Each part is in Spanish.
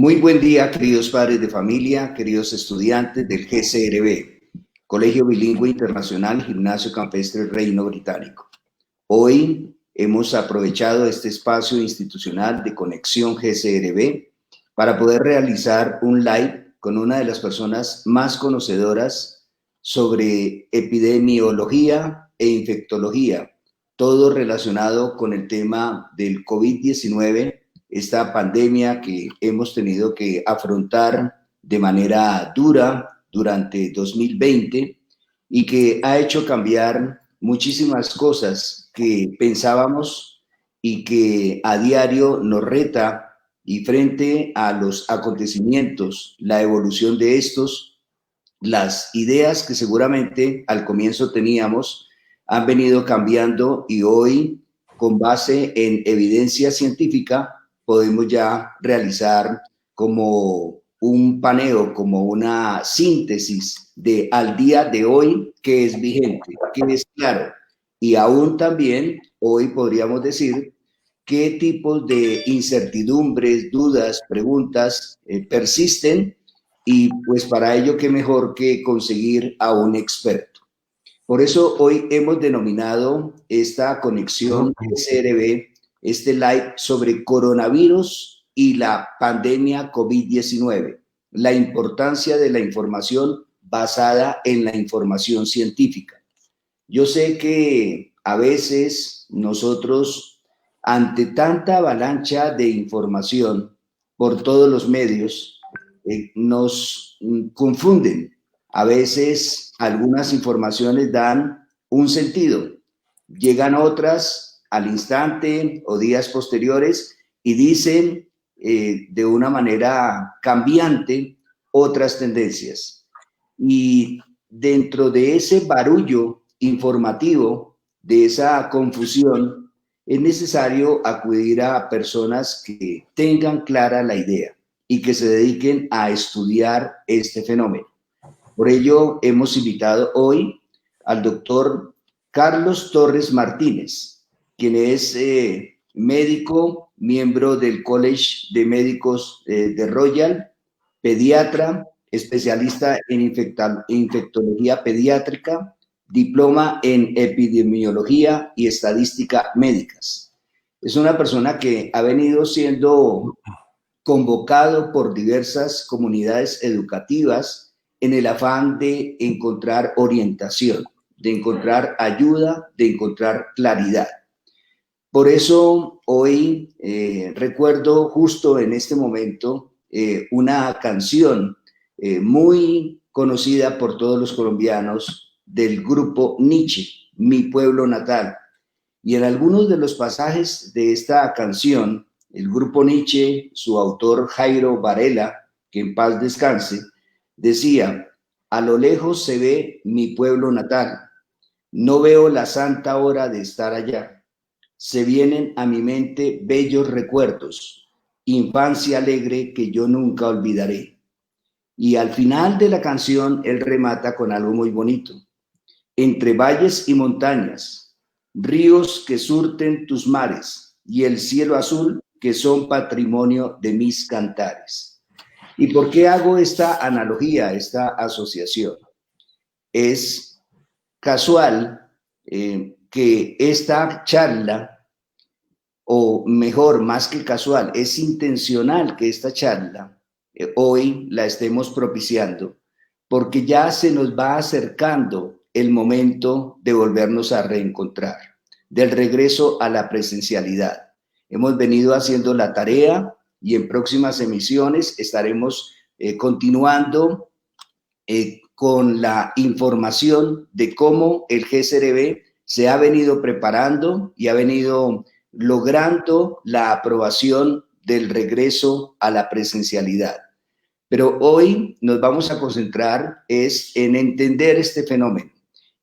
Muy buen día, queridos padres de familia, queridos estudiantes del GCRB, Colegio Bilingüe Internacional Gimnasio Campestre Reino Británico. Hoy hemos aprovechado este espacio institucional de conexión GCRB para poder realizar un live con una de las personas más conocedoras sobre epidemiología e infectología, todo relacionado con el tema del COVID-19, esta pandemia que hemos tenido que afrontar de manera dura durante 2020 y que ha hecho cambiar muchísimas cosas que pensábamos y que a diario nos reta, y frente a los acontecimientos, la evolución de estos, las ideas que seguramente al comienzo teníamos han venido cambiando y hoy, con base en evidencia científica, podemos ya realizar como un paneo, como una síntesis de al día de hoy que es vigente, que es claro. Y aún también hoy podríamos decir qué tipos de incertidumbres, dudas, preguntas persisten, y pues para ello qué mejor que conseguir a un experto. Por eso hoy hemos denominado esta conexión CRB, este live sobre coronavirus y la pandemia COVID-19, la importancia de la información basada en la información científica. Yo sé que a veces nosotros, ante tanta avalancha de información por todos los medios, nos confunden. A veces algunas informaciones dan un sentido, llegan otras al instante o días posteriores y dicen de una manera cambiante otras tendencias. Y dentro de ese barullo informativo, de esa confusión, es necesario acudir a personas que tengan clara la idea y que se dediquen a estudiar este fenómeno. Por ello, hemos invitado hoy al doctor Carlos Torres Martínez, quien es médico, miembro del College de Médicos de Royal, pediatra, especialista en infectología pediátrica, diploma en epidemiología y estadística médicas. Es una persona que ha venido siendo convocado por diversas comunidades educativas en el afán de encontrar orientación, de encontrar ayuda, de encontrar claridad. Por eso hoy recuerdo justo en este momento una canción muy conocida por todos los colombianos del grupo Nietzsche, Mi Pueblo Natal. Y en algunos de los pasajes de esta canción, el grupo Nietzsche, su autor Jairo Varela, que en paz descanse, decía: a lo lejos se ve mi pueblo natal, no veo la santa hora de estar allá. Se vienen a mi mente bellos recuerdos, infancia alegre que yo nunca olvidaré. Y al final de la canción, él remata con algo muy bonito. Entre valles y montañas, ríos que surten tus mares y el cielo azul que son patrimonio de mis cantares. ¿Y por qué hago esta analogía, esta asociación? Es casual que esta charla, o mejor, más que casual, es intencional que esta charla hoy la estemos propiciando, porque ya se nos va acercando el momento de volvernos a reencontrar, del regreso a la presencialidad. Hemos venido haciendo la tarea y en próximas emisiones estaremos continuando con la información de cómo el GCRB se ha venido preparando y ha venido logrando la aprobación del regreso a la presencialidad. Pero hoy nos vamos a concentrar en entender este fenómeno.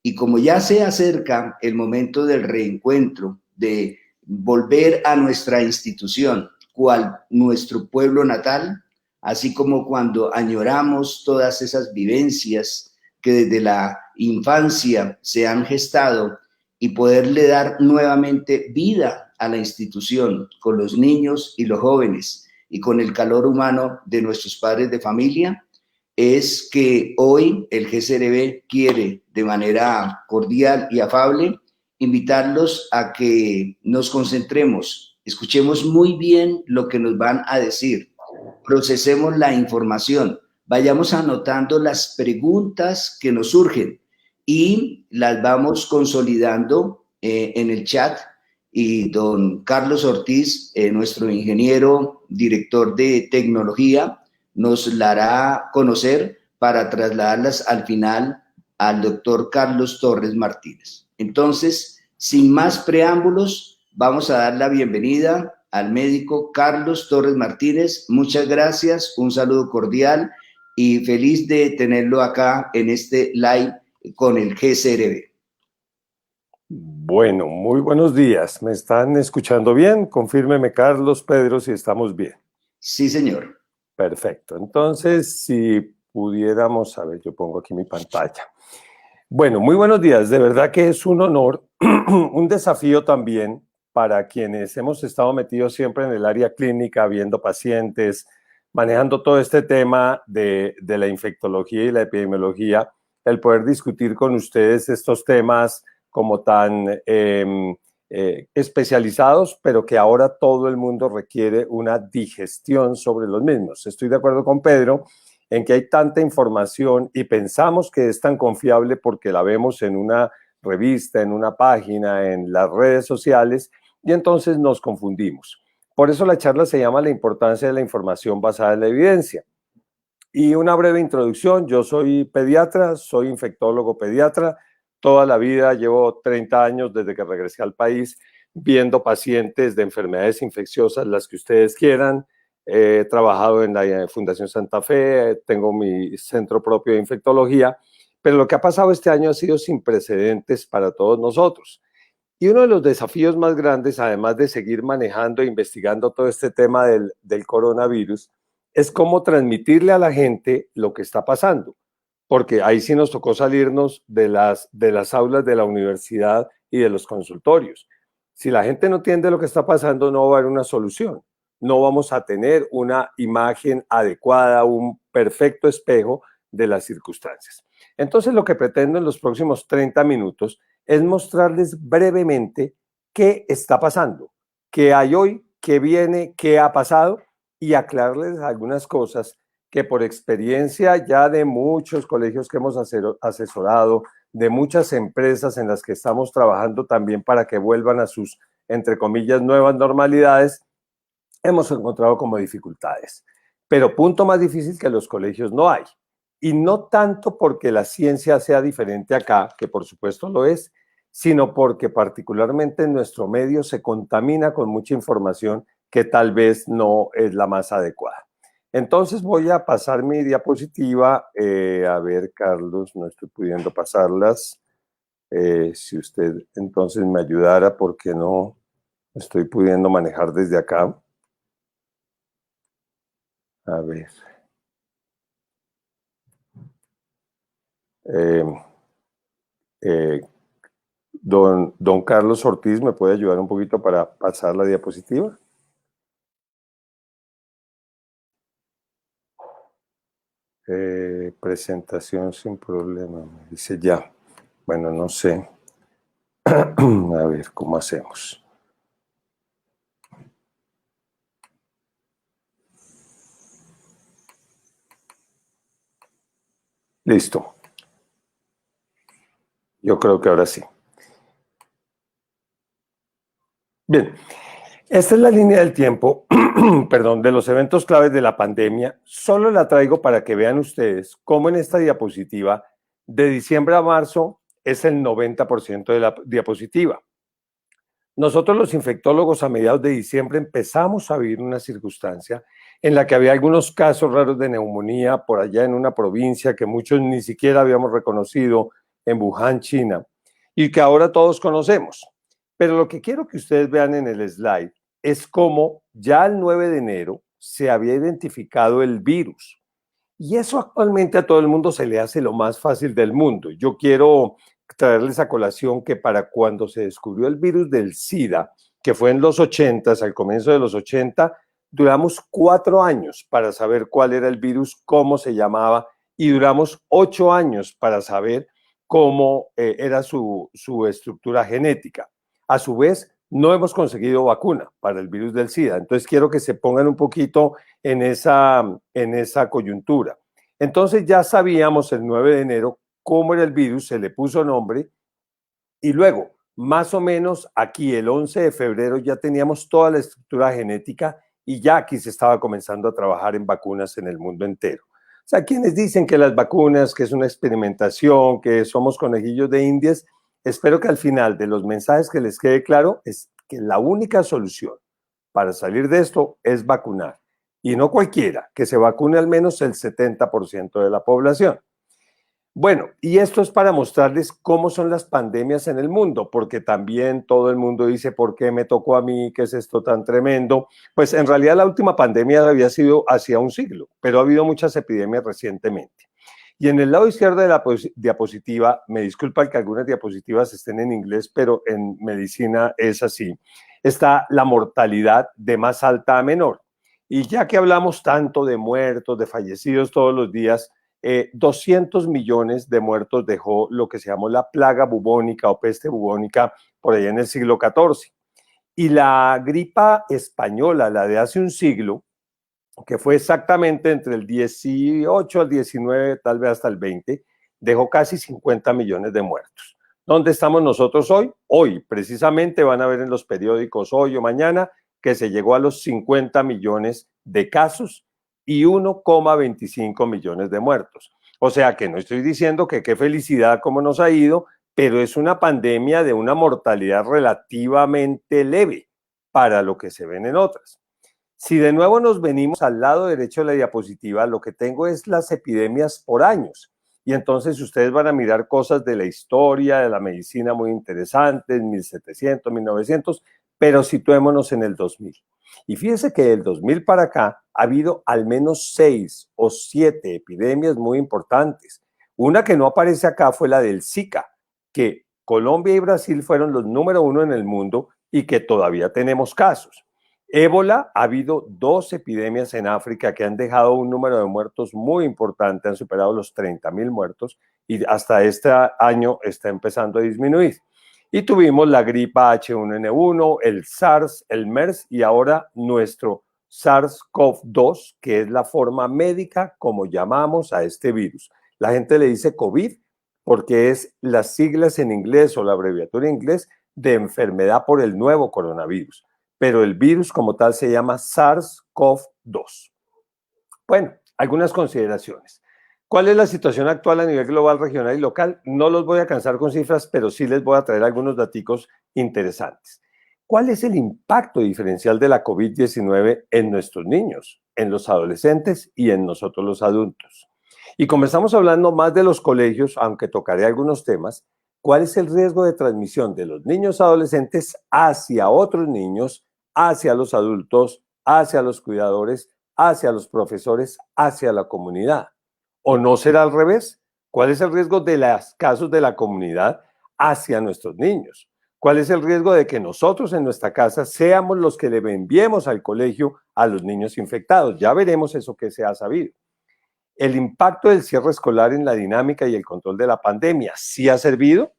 Y como ya se acerca el momento del reencuentro, de volver a nuestra institución, cual nuestro pueblo natal, así como cuando añoramos todas esas vivencias que desde la infancia se han gestado, y poderle dar nuevamente vida a la institución con los niños y los jóvenes, y con el calor humano de nuestros padres de familia, es que hoy el GCRB quiere de manera cordial y afable invitarlos a que nos concentremos, escuchemos muy bien lo que nos van a decir, procesemos la información, vayamos anotando las preguntas que nos surgen y las vamos consolidando en el chat, y don Carlos Ortiz, nuestro ingeniero, director de tecnología, nos la hará conocer para trasladarlas al final al doctor Carlos Torres Martínez. Entonces, sin más preámbulos, vamos a dar la bienvenida al médico Carlos Torres Martínez. Muchas gracias, un saludo cordial y feliz de tenerlo acá en este live con el GCRB. Bueno, muy buenos días. ¿Me están escuchando bien? Confírmeme, Carlos, Pedro, si estamos bien. Sí, señor. Perfecto. Entonces, si pudiéramos, a ver, yo pongo aquí mi pantalla. Bueno, muy buenos días. De verdad que es un honor, un desafío también para quienes hemos estado metidos siempre en el área clínica, viendo pacientes, manejando todo este tema de la infectología y la epidemiología, el poder discutir con ustedes estos temas como tan especializados, pero que ahora todo el mundo requiere una digestión sobre los mismos. Estoy de acuerdo con Pedro en que hay tanta información y pensamos que es tan confiable porque la vemos en una revista, en una página, en las redes sociales, y entonces nos confundimos. Por eso la charla se llama La importancia de la información basada en la evidencia. Y una breve introducción: yo soy pediatra, soy infectólogo pediatra. Toda la vida, llevo 30 años desde que regresé al país, viendo pacientes de enfermedades infecciosas, las que ustedes quieran. He trabajado en la Fundación Santa Fe, tengo mi centro propio de infectología, pero lo que ha pasado este año ha sido sin precedentes para todos nosotros. Y uno de los desafíos más grandes, además de seguir manejando e investigando todo este tema del coronavirus, es cómo transmitirle a la gente lo que está pasando. Porque ahí sí nos tocó salirnos de las aulas de la universidad y de los consultorios. Si la gente no entiende lo que está pasando, no va a haber una solución. No vamos a tener una imagen adecuada, un perfecto espejo de las circunstancias. Entonces, lo que pretendo en los próximos 30 minutos es mostrarles brevemente qué está pasando, qué hay hoy, qué viene, qué ha pasado, y aclararles algunas cosas que por experiencia ya de muchos colegios que hemos asesorado, de muchas empresas en las que estamos trabajando también para que vuelvan a sus, entre comillas, nuevas normalidades, hemos encontrado como dificultades. Pero punto más difícil que los colegios no hay. Y no tanto porque la ciencia sea diferente acá, que por supuesto lo es, sino porque particularmente en nuestro medio se contamina con mucha información que tal vez no es la más adecuada. Entonces voy a pasar mi diapositiva. A ver, Carlos, no estoy pudiendo pasarlas. Si usted entonces me ayudara, porque no estoy pudiendo manejar desde acá. A ver. Don Carlos Ortiz, ¿me puede ayudar un poquito para pasar la diapositiva? Presentación sin problema, me dice ya. Bueno, no sé. A ver, ¿cómo hacemos? Listo. Yo creo que ahora sí. Bien, esta es la línea del tiempo, perdón, de los eventos claves de la pandemia. Solo la traigo para que vean ustedes cómo en esta diapositiva, de diciembre a marzo, es el 90% de la diapositiva. Nosotros los infectólogos a mediados de diciembre empezamos a vivir una circunstancia en la que había algunos casos raros de neumonía por allá en una provincia que muchos ni siquiera habíamos reconocido, en Wuhan, China, y que ahora todos conocemos. Pero lo que quiero que ustedes vean en el slide es cómo ya el 9 de enero se había identificado el virus. Y eso actualmente a todo el mundo se le hace lo más fácil del mundo. Yo quiero traerles a colación que para cuando se descubrió el virus del SIDA, que fue en los 80, al comienzo de los 80, duramos 4 años para saber cuál era el virus, cómo se llamaba, y duramos 8 años para saber cómo era su estructura genética. A su vez, no hemos conseguido vacuna para el virus del SIDA. Entonces, quiero que se pongan un poquito en esa coyuntura. Entonces, ya sabíamos el 9 de enero cómo era el virus, se le puso nombre, y luego, más o menos aquí el 11 de febrero ya teníamos toda la estructura genética y ya aquí se estaba comenzando a trabajar en vacunas en el mundo entero. O sea, quienes dicen que las vacunas, que es una experimentación, que somos conejillos de indias, espero que al final de los mensajes que les quede claro es que la única solución para salir de esto es vacunar. Y no cualquiera, que se vacune al menos el 70% de la población. Bueno, y esto es para mostrarles cómo son las pandemias en el mundo, porque también todo el mundo dice, ¿por qué me tocó a mí? ¿Qué es esto tan tremendo? Pues en realidad la última pandemia había sido hacía un siglo, pero ha habido muchas epidemias recientemente. Y en el lado izquierdo de la diapositiva, me disculpa que algunas diapositivas estén en inglés, pero en medicina es así, está la mortalidad de más alta a menor. Y ya que hablamos tanto de muertos, de fallecidos todos los días, 200 millones de muertos dejó lo que se llamó la plaga bubónica o peste bubónica por allá en el siglo XIV. Y la gripa española, la de hace un siglo, que fue exactamente entre el 18 al 19, tal vez hasta el 20, dejó casi 50 millones de muertos. ¿Dónde estamos nosotros hoy? Hoy, precisamente, van a ver en los periódicos hoy o mañana que se llegó a los 50 millones de casos y 1,25 millones de muertos. O sea que no estoy diciendo que qué felicidad cómo nos ha ido, pero es una pandemia de una mortalidad relativamente leve para lo que se ven en otras. Si de nuevo nos venimos al lado derecho de la diapositiva, lo que tengo es las epidemias por años. Y entonces ustedes van a mirar cosas de la historia, de la medicina muy interesantes, 1700, 1900, pero situémonos en el 2000. Y fíjense que del 2000 para acá ha habido al menos 6 o 7 epidemias muy importantes. Una que no aparece acá fue la del Zika, que Colombia y Brasil fueron los número 1 en el mundo y que todavía tenemos casos. Ébola, ha habido 2 epidemias en África que han dejado un número de muertos muy importante, han superado los 30,000 muertos y hasta este año está empezando a disminuir. Y tuvimos la gripa H1N1, el SARS, el MERS y ahora nuestro SARS-CoV-2, que es la forma médica como llamamos a este virus. La gente le dice COVID porque es las siglas en inglés o la abreviatura en inglés de enfermedad por el nuevo coronavirus. Pero el virus como tal se llama SARS-CoV-2. Bueno, algunas consideraciones. ¿Cuál es la situación actual a nivel global, regional y local? No los voy a cansar con cifras, pero sí les voy a traer algunos daticos interesantes. ¿Cuál es el impacto diferencial de la COVID-19 en nuestros niños, en los adolescentes y en nosotros los adultos? Y comenzamos hablando más de los colegios, aunque tocaré algunos temas. ¿Cuál es el riesgo de transmisión de los niños adolescentes hacia otros niños, hacia los adultos, hacia los cuidadores, hacia los profesores, hacia la comunidad? ¿O no será al revés? ¿Cuál es el riesgo de los casos de la comunidad hacia nuestros niños? ¿Cuál es el riesgo de que nosotros en nuestra casa seamos los que le enviemos al colegio a los niños infectados? Ya veremos eso que se ha sabido. El impacto del cierre escolar en la dinámica y el control de la pandemia, ¿sí ha servido?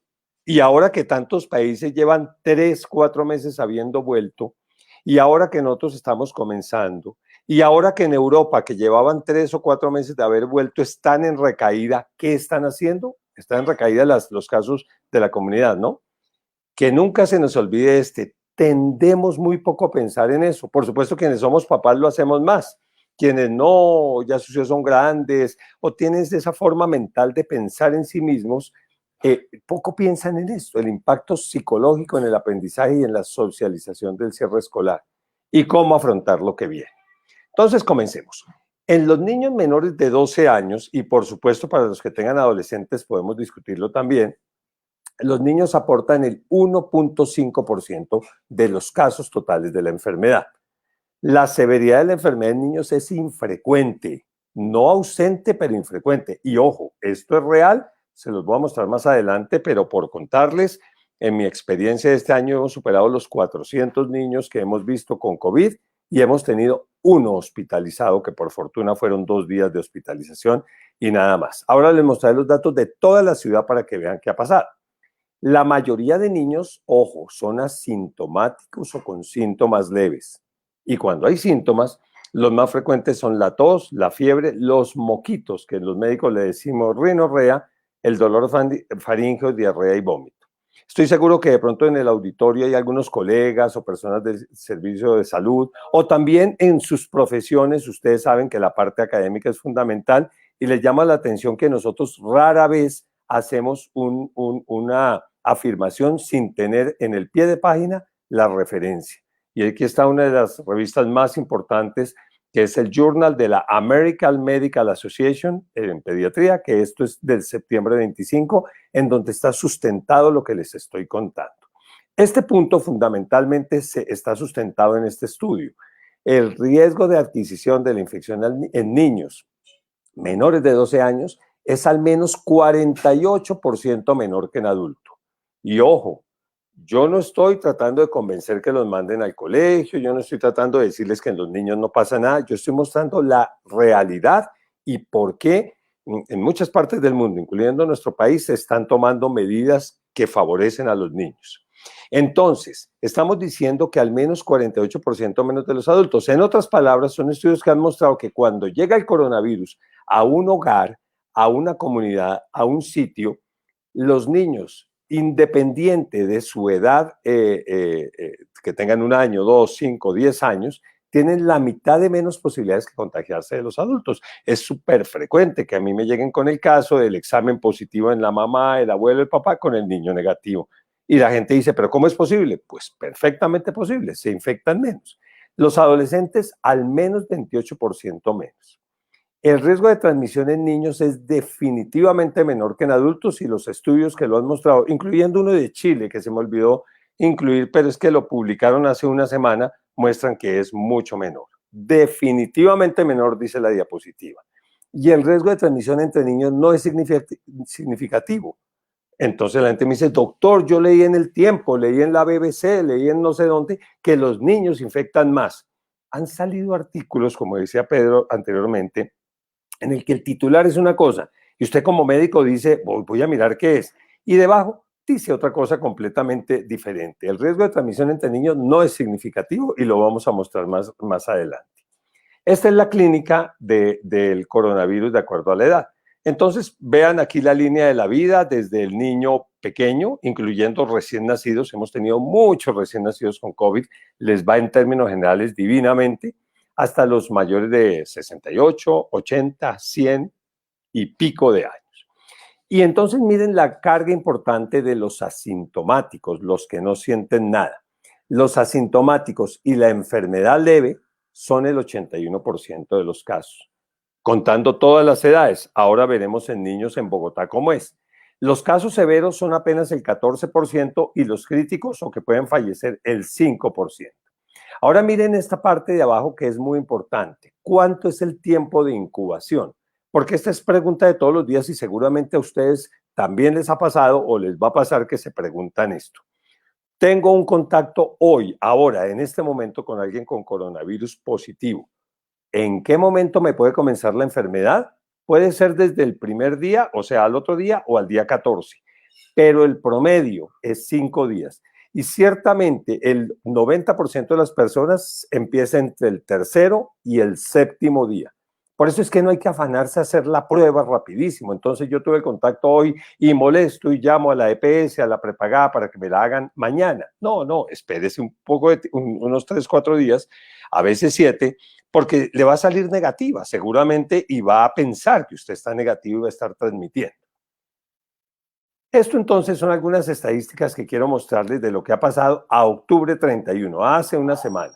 Y ahora que tantos países llevan 3, 4 meses habiendo vuelto, y ahora que nosotros estamos comenzando, y ahora que en Europa, que llevaban 3 o 4 meses de haber vuelto, están en recaída, ¿qué están haciendo? Están en recaída los casos de la comunidad, ¿no? Que nunca se nos olvide tendemos muy poco a pensar en eso. Por supuesto, quienes somos papás lo hacemos más. Quienes no, ya sus hijos son grandes o tienen esa forma mental de pensar en sí mismos, poco piensan en esto, el impacto psicológico en el aprendizaje y en la socialización del cierre escolar y cómo afrontar lo que viene. Entonces, comencemos. En los niños menores de 12 años, y por supuesto para los que tengan adolescentes podemos discutirlo también, los niños aportan el 1,5% de los casos totales de la enfermedad. La severidad de la enfermedad en niños es infrecuente, no ausente, pero infrecuente. Y ojo, esto es real, se los voy a mostrar más adelante, pero por contarles, en mi experiencia de este año hemos superado los 400 niños que hemos visto con COVID y hemos tenido uno hospitalizado, que por fortuna fueron 2 días de hospitalización y nada más. Ahora les mostraré los datos de toda la ciudad para que vean qué ha pasado. La mayoría de niños, ojo, son asintomáticos o con síntomas leves. Y cuando hay síntomas, los más frecuentes son la tos, la fiebre, los moquitos, que los médicos le decimos rinorrea, el dolor faríngeo, diarrea y vómito. Estoy seguro que de pronto en el auditorio hay algunos colegas o personas del servicio de salud, o también en sus profesiones, ustedes saben que la parte académica es fundamental y les llama la atención que nosotros rara vez hacemos una afirmación sin tener en el pie de página la referencia. Y aquí está una de las revistas más importantes, que es el Journal de la American Medical Association en pediatría, que esto es del septiembre 25, en donde está sustentado lo que les estoy contando. Este punto fundamentalmente está sustentado en este estudio. El riesgo de adquisición de la infección en niños menores de 12 años es al menos 48% menor que en adulto. Y ojo, yo no estoy tratando de convencer que los manden al colegio, yo no estoy tratando de decirles que en los niños no pasa nada, yo estoy mostrando la realidad y por qué en muchas partes del mundo, incluyendo nuestro país, se están tomando medidas que favorecen a los niños. Entonces, estamos diciendo que al menos 48% menos de los adultos. En otras palabras, son estudios que han mostrado que cuando llega el coronavirus a un hogar, a una comunidad, a un sitio, los niños, independiente de su edad, que tengan 1 año, 2, 5, 10 años, tienen la mitad de menos posibilidades que contagiarse de los adultos. Es súper frecuente que a mí me lleguen con el caso del examen positivo en la mamá, el abuelo, el papá, con el niño negativo. Y la gente dice, ¿pero cómo es posible? Pues perfectamente posible, se infectan menos. Los adolescentes, al menos 28% menos. El riesgo de transmisión en niños es definitivamente menor que en adultos y los estudios que lo han mostrado, incluyendo uno de Chile, que se me olvidó incluir, pero es que lo publicaron hace una semana, muestran que es mucho menor. Definitivamente menor, dice la diapositiva. Y el riesgo de transmisión entre niños no es significativo. Entonces la gente me dice, doctor, yo leí en El Tiempo, leí en la BBC, leí en no sé dónde, que los niños infectan más. Han salido artículos, como decía Pedro anteriormente, en el que el titular es una cosa y usted como médico dice, voy a mirar qué es, y debajo dice otra cosa completamente diferente. El riesgo de transmisión entre niños no es significativo y lo vamos a mostrar más adelante. Esta es la clínica del coronavirus de acuerdo a la edad. Entonces, vean aquí la línea de la vida desde el niño pequeño, incluyendo recién nacidos. Hemos tenido muchos recién nacidos con COVID. Les va en términos generales divinamente, hasta los mayores de 68, 80, 100 y pico de años. Y entonces miren la carga importante de los asintomáticos, los que no sienten nada. Los asintomáticos y la enfermedad leve son el 81% de los casos, contando todas las edades. Ahora veremos en niños en Bogotá cómo es. Los casos severos son apenas el 14% y los críticos o que pueden fallecer el 5%. Ahora miren esta parte de abajo que es muy importante. ¿Cuánto es el tiempo de incubación? Porque esta es pregunta de todos los días y seguramente a ustedes también les ha pasado o les va a pasar que se preguntan esto. Tengo un contacto hoy, ahora, en este momento con alguien con coronavirus positivo. ¿En qué momento me puede comenzar la enfermedad? Puede ser desde el primer día, o sea, al otro día o al día 14, pero el promedio es 5 días. Y ciertamente el 90% de las personas empieza entre el tercero y el séptimo día. Por eso es que no hay que afanarse a hacer la prueba rapidísimo. Entonces yo tuve el contacto hoy y molesto y llamo a la EPS, a la prepagada para que me la hagan mañana. No, espérese un poco, unos 3, 4 días, a veces 7, porque le va a salir negativa seguramente y va a pensar que usted está negativo y va a estar transmitiendo. Esto entonces son algunas estadísticas que quiero mostrarles de lo que ha pasado a octubre 31, hace una semana.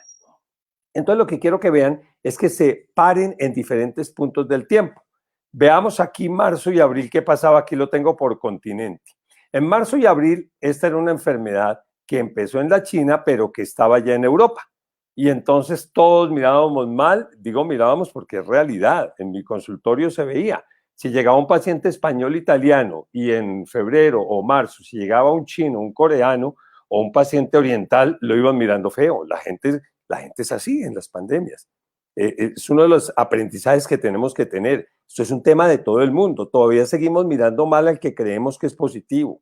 Entonces lo que quiero que vean es que se paren en diferentes puntos del tiempo. Veamos aquí marzo y abril qué pasaba, aquí lo tengo por continente. En marzo y abril esta era una enfermedad que empezó en la China pero que estaba ya en Europa. Y entonces todos mirábamos mal, digo mirábamos porque es realidad, en mi consultorio se veía. Si llegaba un paciente español italiano y en febrero o marzo, si llegaba un chino, un coreano o un paciente oriental, lo iban mirando feo. La gente La gente es así en las pandemias. Es uno de los aprendizajes que tenemos que tener. Esto es un tema de todo el mundo. Todavía seguimos mirando mal al que creemos que es positivo.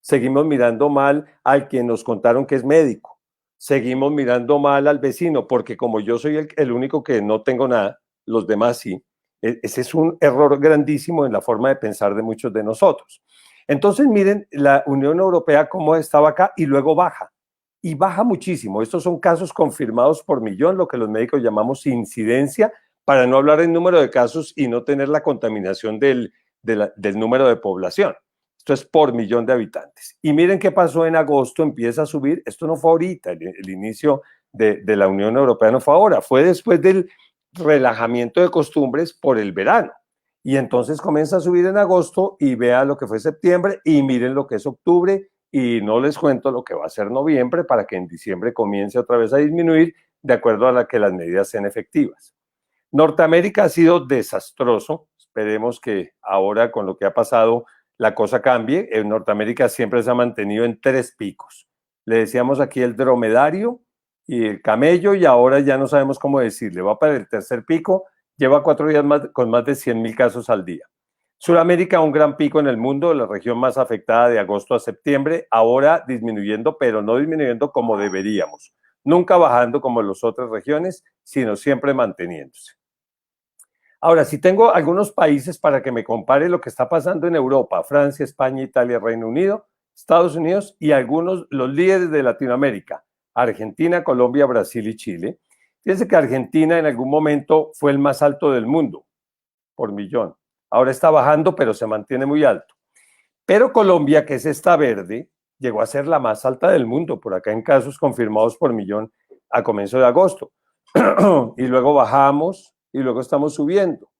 Seguimos mirando mal al que nos contaron que es médico. Seguimos mirando mal al vecino, porque como yo soy el único que no tengo nada, los demás sí. Ese es un error grandísimo en la forma de pensar de muchos de nosotros. Entonces, miren, la Unión Europea cómo estaba acá y luego baja. Y baja muchísimo. Estos son casos confirmados por millón, lo que los médicos llamamos incidencia, para no hablar en número de casos y no tener la contaminación del número de población. Esto es por millón de habitantes. Y miren qué pasó en agosto, empieza a subir. Esto no fue ahorita, el inicio de la Unión Europea no fue ahora, fue después del relajamiento de costumbres por el verano. Y entonces comienza a subir en agosto y vea lo que fue septiembre y miren lo que es octubre y no les cuento lo que va a ser noviembre para que en diciembre comience otra vez a disminuir de acuerdo a la que las medidas sean efectivas. Norteamérica ha sido desastroso. Esperemos que ahora con lo que ha pasado la cosa cambie. En Norteamérica siempre se ha mantenido en 3 picos. Le decíamos aquí el dromedario y el camello y ahora ya no sabemos cómo decirle. Va para el 3er pico, lleva 4 días más, con más de 100.000 casos al día. Sudamérica, un gran pico en el mundo, la región más afectada de agosto a septiembre, ahora disminuyendo, pero no disminuyendo como deberíamos. Nunca bajando como en las otras regiones, sino siempre manteniéndose. Ahora, si tengo algunos países para que me compare lo que está pasando en Europa, Francia, España, Italia, Reino Unido, Estados Unidos y algunos, los líderes de Latinoamérica, Argentina, Colombia, Brasil y Chile. Fíjense que Argentina en algún momento fue el más alto del mundo, por millón. Ahora está bajando, pero se mantiene muy alto. Pero Colombia, que es esta verde, llegó a ser la más alta del mundo, por acá en casos confirmados por millón a comienzo de agosto. Y luego bajamos y luego estamos subiendo.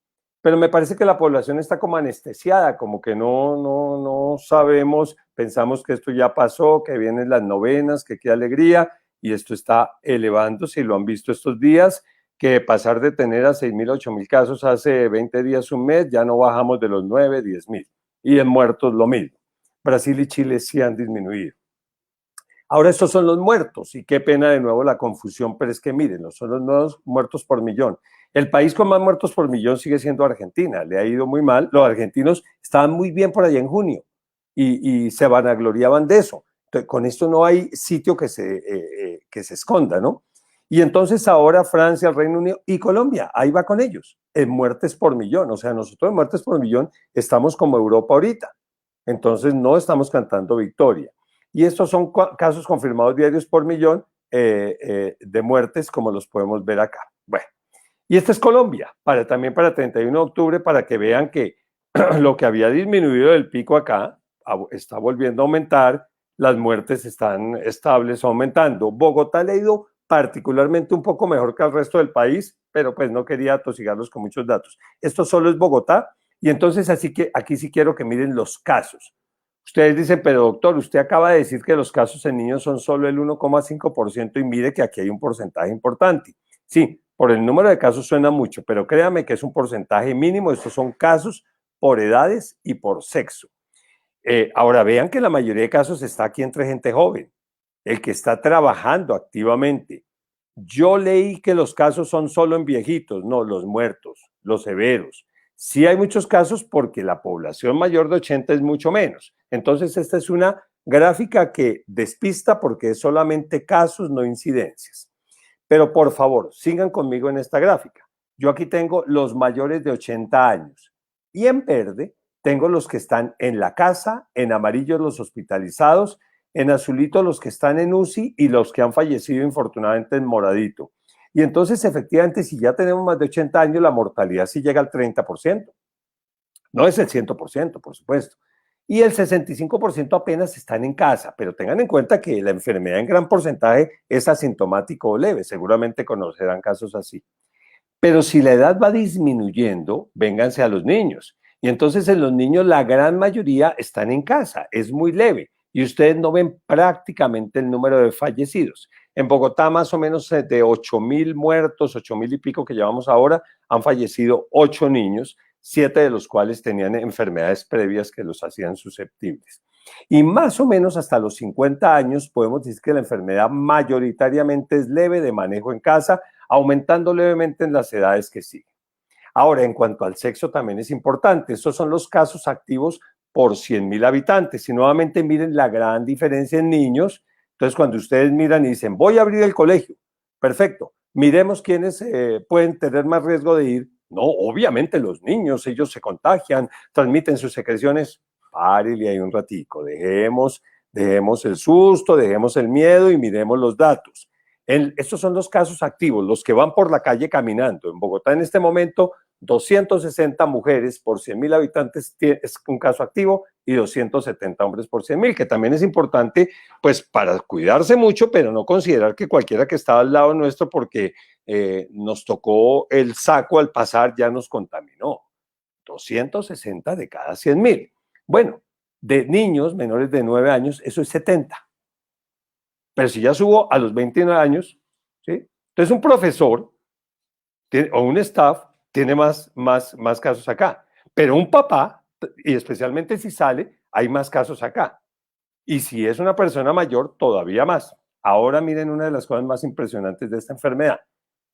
Pero me parece que la población está como anestesiada, como que no sabemos, pensamos que esto ya pasó, que vienen las novenas, que qué alegría, y esto está elevándose y lo han visto estos días, que pasar de tener a 6.000, 8.000 casos hace 20 días, un mes, ya no bajamos de los 9, 10.000. Y en muertos lo mismo. Brasil y Chile sí han disminuido. Ahora estos son los muertos, y qué pena de nuevo la confusión, pero es que miren, son los nuevos muertos por millón. El país con más muertos por millón sigue siendo Argentina, le ha ido muy mal. Los argentinos estaban muy bien por allá en junio y se vanagloriaban de eso. Entonces, con esto no hay sitio que se esconda, ¿no? Y entonces ahora Francia, el Reino Unido y Colombia, ahí va con ellos, en muertes por millón. O sea, nosotros en muertes por millón estamos como Europa ahorita. Entonces no estamos cantando victoria. Y estos son casos confirmados diarios por millón de muertes, como los podemos ver acá. Bueno, y esta es Colombia, también para 31 de octubre, para que vean que lo que había disminuido del pico acá está volviendo a aumentar, las muertes están estables aumentando. Bogotá le ha ido particularmente un poco mejor que al resto del país, pero pues no quería atosigarlos con muchos datos. Esto solo es Bogotá, y entonces así que aquí sí quiero que miren los casos. Ustedes dicen, pero doctor, usted acaba de decir que los casos en niños son solo el 1,5% y mire que aquí hay un porcentaje importante. Sí, por el número de casos suena mucho, pero créame que es un porcentaje mínimo. Estos son casos por edades y por sexo. Ahora vean que la mayoría de casos está aquí entre gente joven, el que está trabajando activamente. Yo leí que los casos son solo en viejitos, no, los muertos, los severos. Sí hay muchos casos porque la población mayor de 80 es mucho menos. Entonces esta es una gráfica que despista porque es solamente casos, no incidencias. Pero por favor, sigan conmigo en esta gráfica. Yo aquí tengo los mayores de 80 años y en verde tengo los que están en la casa, en amarillo los hospitalizados, en azulito los que están en UCI y los que han fallecido infortunadamente en moradito. Y entonces, efectivamente, si ya tenemos más de 80 años, la mortalidad sí llega al 30%. No es el 100%, por supuesto. Y el 65% apenas están en casa, pero tengan en cuenta que la enfermedad en gran porcentaje es asintomático o leve. Seguramente conocerán casos así. Pero si la edad va disminuyendo, vénganse a los niños. Y entonces en los niños la gran mayoría están en casa, es muy leve. Y ustedes no ven prácticamente el número de fallecidos. En Bogotá, más o menos de 8.000 muertos, 8.000 y pico que llevamos ahora, han fallecido 8 niños, 7 de los cuales tenían enfermedades previas que los hacían susceptibles. Y más o menos hasta los 50 años podemos decir que la enfermedad mayoritariamente es leve, de manejo en casa, aumentando levemente en las edades que siguen. Ahora, en cuanto al sexo también es importante. Estos son los casos activos por 100.000 habitantes. Y nuevamente miren la gran diferencia en niños. Entonces, cuando ustedes miran y dicen, voy a abrir el colegio, perfecto, miremos quiénes pueden tener más riesgo de ir. No, obviamente los niños, ellos se contagian, transmiten sus secreciones. Párele ahí un ratico, dejemos el susto, dejemos el miedo y miremos los datos. Estos son los casos activos, los que van por la calle caminando. En Bogotá en este momento 260 mujeres por 100.000 habitantes es un caso activo y 270 hombres por 100.000, que también es importante pues para cuidarse mucho, pero no considerar que cualquiera que estaba al lado nuestro porque nos tocó el saco al pasar ya nos contaminó. 260 de cada 100.000. Bueno, de niños menores de 9 años, eso es 70. Pero si ya subo a los 29 años, ¿sí? Entonces un profesor o un staff tiene más casos acá. Pero un papá, y especialmente si sale, hay más casos acá. Y si es una persona mayor, todavía más. Ahora miren una de las cosas más impresionantes de esta enfermedad,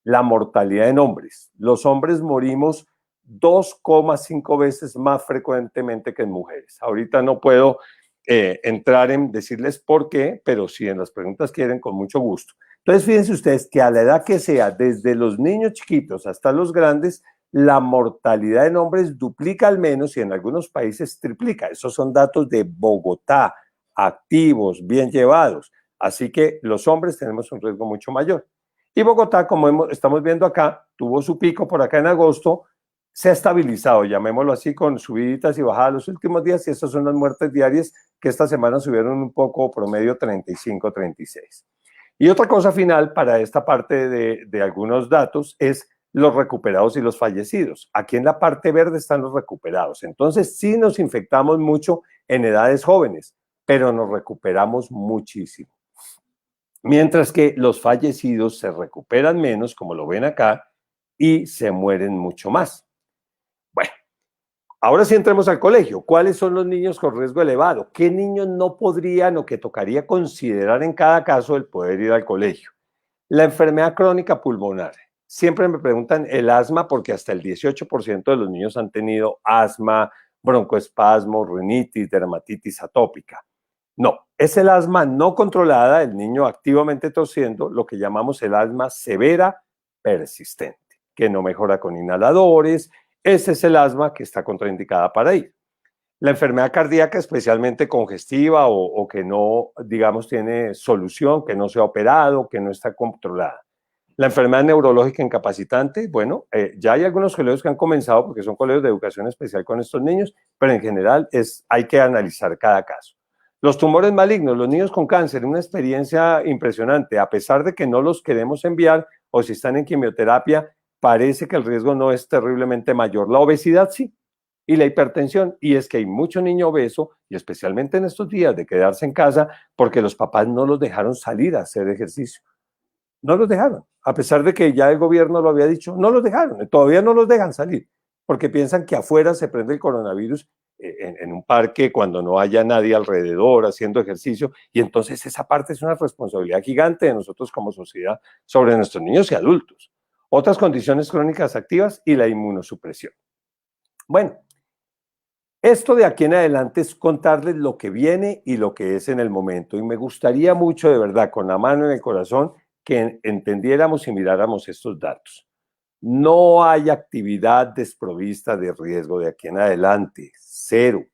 la mortalidad en hombres. Los hombres morimos 2,5 veces más frecuentemente que en mujeres. Ahorita no puedo entrar en decirles por qué, pero si en las preguntas quieren, con mucho gusto. Entonces, fíjense ustedes que a la edad que sea, desde los niños chiquitos hasta los grandes, la mortalidad en hombres duplica al menos y en algunos países triplica. Esos son datos de Bogotá, activos, bien llevados. Así que los hombres tenemos un riesgo mucho mayor. Y Bogotá, como estamos viendo acá, tuvo su pico por acá en agosto, se ha estabilizado, llamémoslo así, con subiditas y bajadas los últimos días, y estas son las muertes diarias que esta semana subieron un poco, promedio 35, 36. Y otra cosa final para esta parte de algunos datos es los recuperados y los fallecidos. Aquí en la parte verde están los recuperados. Entonces sí nos infectamos mucho en edades jóvenes, pero nos recuperamos muchísimo. Mientras que los fallecidos se recuperan menos, como lo ven acá, y se mueren mucho más. Bueno, ahora sí entremos al colegio. ¿Cuáles son los niños con riesgo elevado? ¿Qué niños no podrían o que tocaría considerar en cada caso el poder ir al colegio? La enfermedad crónica pulmonar. Siempre me preguntan el asma porque hasta el 18% de los niños han tenido asma, broncoespasmo, rinitis, dermatitis atópica. No, es el asma no controlada, el niño activamente tosiendo, lo que llamamos el asma severa persistente, que no mejora con inhaladores. Ese es el asma que está contraindicada para ir. La enfermedad cardíaca, especialmente congestiva o que no, digamos, tiene solución, que no se ha operado, que no está controlada. La enfermedad neurológica incapacitante, bueno, ya hay algunos colegios que han comenzado porque son colegios de educación especial con estos niños, pero en general hay que analizar cada caso. Los tumores malignos, los niños con cáncer, una experiencia impresionante, a pesar de que no los queremos enviar o si están en quimioterapia, parece que el riesgo no es terriblemente mayor. La obesidad sí, y la hipertensión, y es que hay mucho niño obeso, y especialmente en estos días de quedarse en casa, porque los papás no los dejaron salir a hacer ejercicio. No los dejaron, a pesar de que ya el gobierno lo había dicho, no los dejaron, todavía no los dejan salir, porque piensan que afuera se prende el coronavirus en un parque cuando no haya nadie alrededor haciendo ejercicio, y entonces esa parte es una responsabilidad gigante de nosotros como sociedad sobre nuestros niños y adultos. Otras condiciones crónicas activas y la inmunosupresión. Bueno, esto de aquí en adelante es contarles lo que viene y lo que es en el momento, y me gustaría mucho, de verdad, con la mano en el corazón, que entendiéramos y miráramos estos datos. No hay actividad desprovista de riesgo de aquí en adelante, cero.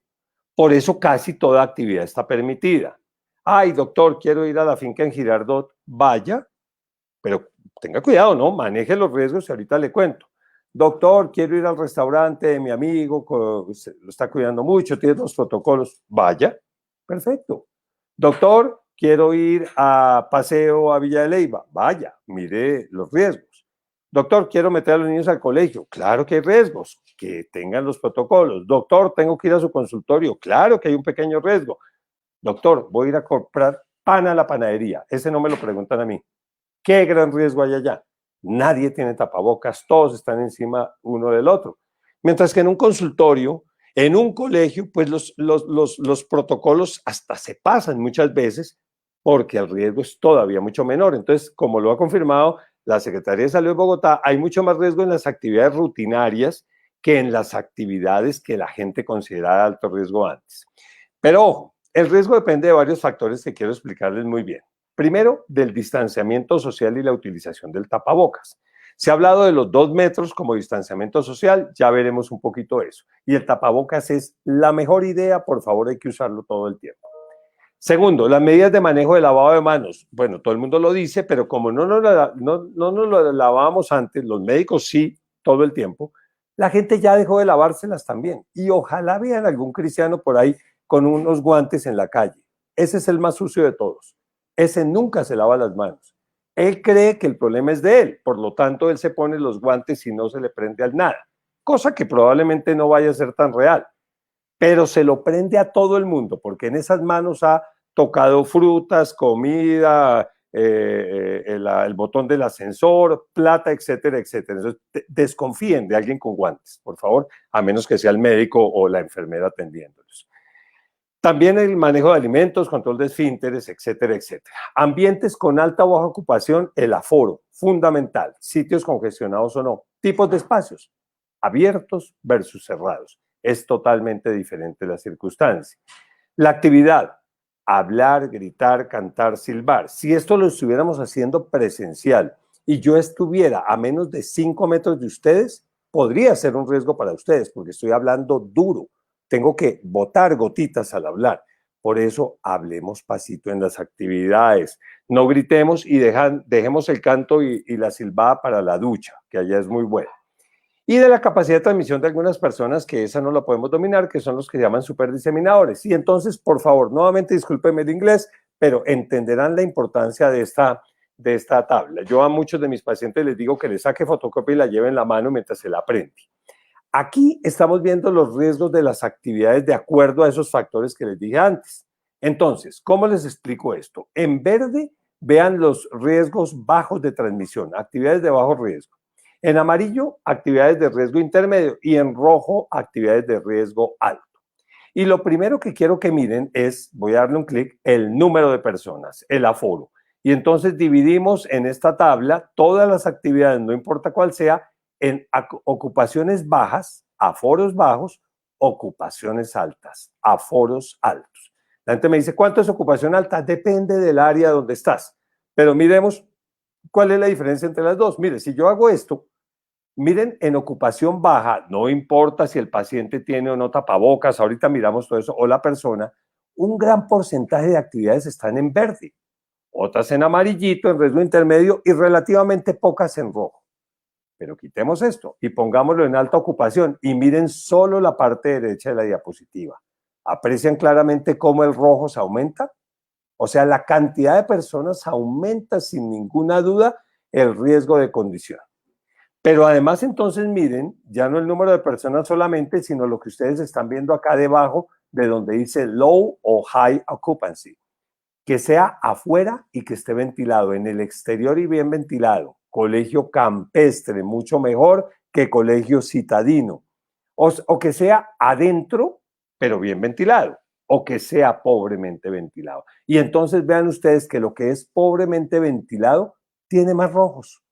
Por eso casi toda actividad está permitida. Ay, doctor, quiero ir a la finca en Girardot, vaya, pero tenga cuidado, ¿no? Maneje los riesgos y ahorita le cuento. Doctor, quiero ir al restaurante de mi amigo, lo está cuidando mucho, tiene los protocolos, vaya, perfecto. Doctor, quiero ir a paseo a Villa de Leyva, vaya, mire los riesgos. Doctor, quiero meter a los niños al colegio, claro que hay riesgos, que tengan los protocolos. Doctor, tengo que ir a su consultorio, claro que hay un pequeño riesgo. Doctor, voy a ir a comprar pan a la panadería, ese no me lo preguntan a mí. ¿Qué gran riesgo hay allá? Nadie tiene tapabocas, todos están encima uno del otro. Mientras que en un consultorio, En un colegio, pues los protocolos hasta se pasan muchas veces porque el riesgo es todavía mucho menor. Entonces, como lo ha confirmado la Secretaría de Salud de Bogotá, hay mucho más riesgo en las actividades rutinarias que en las actividades que la gente considera de alto riesgo antes. Pero ojo, el riesgo depende de varios factores que quiero explicarles muy bien. Primero, del distanciamiento social y la utilización del tapabocas. Se ha hablado de los 2 metros como distanciamiento social, ya veremos un poquito eso. Y el tapabocas es la mejor idea, por favor hay que usarlo todo el tiempo. Segundo, las medidas de manejo de lavado de manos. Bueno, todo el mundo lo dice, pero como no nos lo lavábamos antes, los médicos sí, todo el tiempo, la gente ya dejó de lavárselas también. Y ojalá vean algún cristiano por ahí con unos guantes en la calle. Ese es el más sucio de todos. Ese nunca se lava las manos. Él cree que el problema es de él, por lo tanto él se pone los guantes y no se le prende al nada, cosa que probablemente no vaya a ser tan real, pero se lo prende a todo el mundo, porque en esas manos ha tocado frutas, comida, el botón del ascensor, plata, etcétera, etcétera. Entonces, desconfíen de alguien con guantes, por favor, a menos que sea el médico o la enfermera atendiéndolos. También el manejo de alimentos, control de esfínteres, etcétera, etcétera. Ambientes con alta o baja ocupación, el aforo, fundamental. Sitios congestionados o no. Tipos de espacios, abiertos versus cerrados. Es totalmente diferente la circunstancia. La actividad, hablar, gritar, cantar, silbar. Si esto lo estuviéramos haciendo presencial y yo estuviera a menos de 5 metros de ustedes, podría ser un riesgo para ustedes porque estoy hablando duro. Tengo que botar gotitas al hablar. Por eso hablemos pasito en las actividades. No gritemos y dejemos el canto y la silbada para la ducha, que allá es muy buena. Y de la capacidad de transmisión de algunas personas, que esa no la podemos dominar, que son los que llaman superdiseminadores. Y entonces, por favor, nuevamente discúlpenme el inglés, pero entenderán la importancia de esta tabla. Yo a muchos de mis pacientes les digo que les saque fotocopia y la lleven en la mano mientras se la aprende. Aquí estamos viendo los riesgos de las actividades de acuerdo a esos factores que les dije antes. Entonces, ¿cómo les explico esto? En verde, vean los riesgos bajos de transmisión, actividades de bajo riesgo. En amarillo, actividades de riesgo intermedio y en rojo, actividades de riesgo alto. Y lo primero que quiero que miren es, voy a darle un clic, el número de personas, el aforo. Y entonces dividimos en esta tabla todas las actividades, no importa cuál sea, en ocupaciones bajas, aforos bajos, ocupaciones altas, aforos altos. La gente me dice, ¿cuánto es ocupación alta? Depende del área donde estás. Pero miremos cuál es la diferencia entre las dos. Mire, si yo hago esto, miren, en ocupación baja, no importa si el paciente tiene o no tapabocas, ahorita miramos todo eso, o la persona, un gran porcentaje de actividades están en verde, otras en amarillito, en riesgo intermedio y relativamente pocas en rojo. Pero quitemos esto y pongámoslo en alta ocupación y miren solo la parte derecha de la diapositiva. ¿Aprecian claramente cómo el rojo se aumenta? O sea, la cantidad de personas aumenta sin ninguna duda el riesgo de condición. Pero además entonces miren, ya no el número de personas solamente, sino lo que ustedes están viendo acá debajo de donde dice low o high occupancy. Que sea afuera y que esté ventilado, en el exterior y bien ventilado. Colegio campestre, mucho mejor que colegio citadino. O que sea adentro, pero bien ventilado. O que sea pobremente ventilado. Y entonces vean ustedes que lo que es pobremente ventilado tiene más rojos.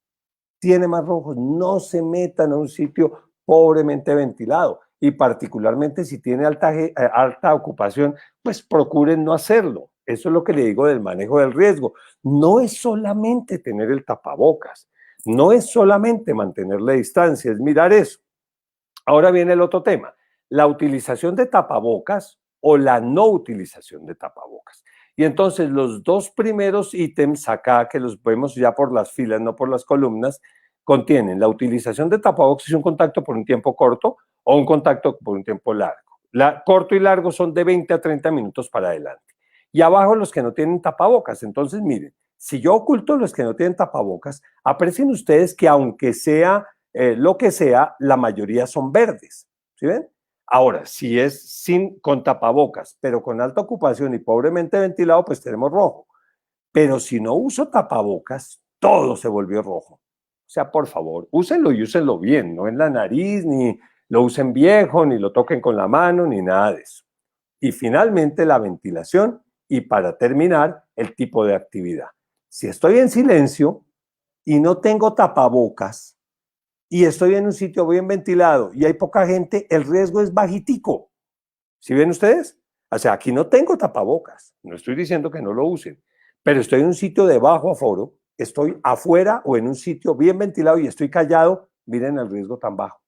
Tiene más rojos. No se metan a un sitio pobremente ventilado. Y particularmente si tiene alta ocupación, pues procuren no hacerlo. Eso es lo que le digo del manejo del riesgo. No es solamente tener el tapabocas, no es solamente mantener la distancia, es mirar eso. Ahora viene el otro tema, la utilización de tapabocas o la no utilización de tapabocas. Y entonces los dos primeros ítems acá, que los vemos ya por las filas, no por las columnas, contienen la utilización de tapabocas y un contacto por un tiempo corto o un contacto por un tiempo largo. Corto y largo son de 20 a 30 minutos para adelante. Y abajo los que no tienen tapabocas. Entonces, miren, si yo oculto los que no tienen tapabocas, aprecien ustedes que aunque sea lo que sea, la mayoría son verdes. ¿Sí ven? Ahora, si es con tapabocas, pero con alta ocupación y pobremente ventilado, pues tenemos rojo. Pero si no uso tapabocas, todo se volvió rojo. O sea, por favor, úsenlo y úsenlo bien, no en la nariz, ni lo usen viejo, ni lo toquen con la mano, ni nada de eso. Y finalmente la ventilación y para terminar, el tipo de actividad. Si estoy en silencio y no tengo tapabocas y estoy en un sitio bien ventilado y hay poca gente, el riesgo es bajitico. ¿Sí ven ustedes? O sea, aquí no tengo tapabocas, no estoy diciendo que no lo usen, pero estoy en un sitio de bajo aforo, estoy afuera o en un sitio bien ventilado y estoy callado, miren el riesgo tan bajo.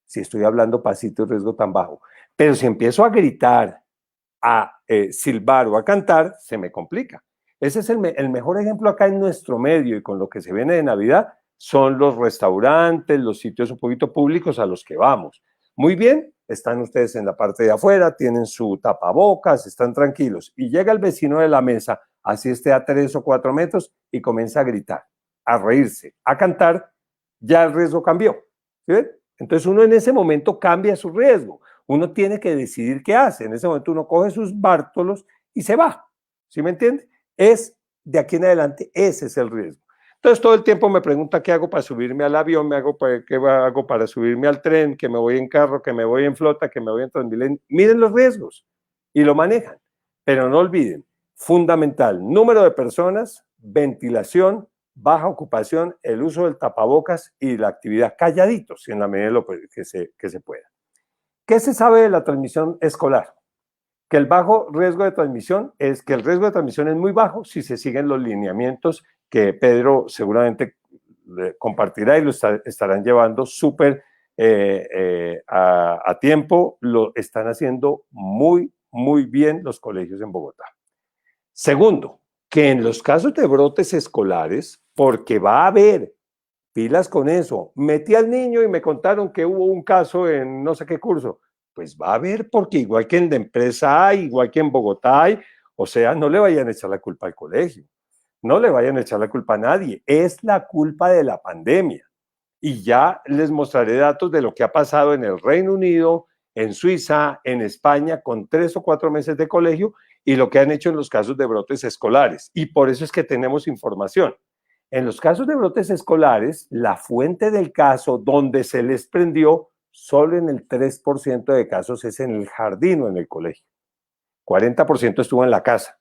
Si estoy hablando pasito, el riesgo tan bajo. Pero si empiezo a gritar, a silbar o a cantar, se me complica. Ese es el mejor ejemplo acá en nuestro medio y con lo que se viene de Navidad son los restaurantes, los sitios un poquito públicos a los que vamos. Muy bien, están ustedes en la parte de afuera, tienen su tapabocas, están tranquilos y llega el vecino de la mesa, así esté a 3 o 4 metros y comienza a gritar, a reírse, a cantar, ya el riesgo cambió. ¿Sí ven? Entonces uno en ese momento cambia su riesgo. Uno tiene que decidir qué hace. En ese momento uno coge sus bártulos y se va. ¿Sí me entiende? Es de aquí en adelante, ese es el riesgo. Entonces todo el tiempo me pregunta qué hago para subirme al avión, qué hago para subirme al tren, que me voy en carro, que me voy en flota, que me voy en Transmilenio. Miren los riesgos y lo manejan. Pero no olviden, fundamental, número de personas, ventilación, baja ocupación, el uso del tapabocas y la actividad calladitos en la medida de lo que se pueda. ¿Qué se sabe de la transmisión escolar? Que el bajo riesgo de transmisión es que el riesgo de transmisión es muy bajo si se siguen los lineamientos que Pedro seguramente compartirá y lo estarán llevando súper a tiempo. Lo están haciendo muy, muy bien los colegios en Bogotá. Segundo, que en los casos de brotes escolares, porque va a haber pilas con eso, metí al niño y me contaron que hubo un caso en no sé qué curso, pues va a haber, porque igual que en la empresa hay, igual que en Bogotá hay, o sea, no le vayan a echar la culpa al colegio, no le vayan a echar la culpa a nadie, es la culpa de la pandemia. Y ya les mostraré datos de lo que ha pasado en el Reino Unido, en Suiza, en España, con 3 o 4 meses de colegio y lo que han hecho en los casos de brotes escolares. Y por eso es que tenemos información. En los casos de brotes escolares, la fuente del caso donde se les prendió, solo en el 3% de casos es en el jardín o en el colegio. 40% estuvo en la casa.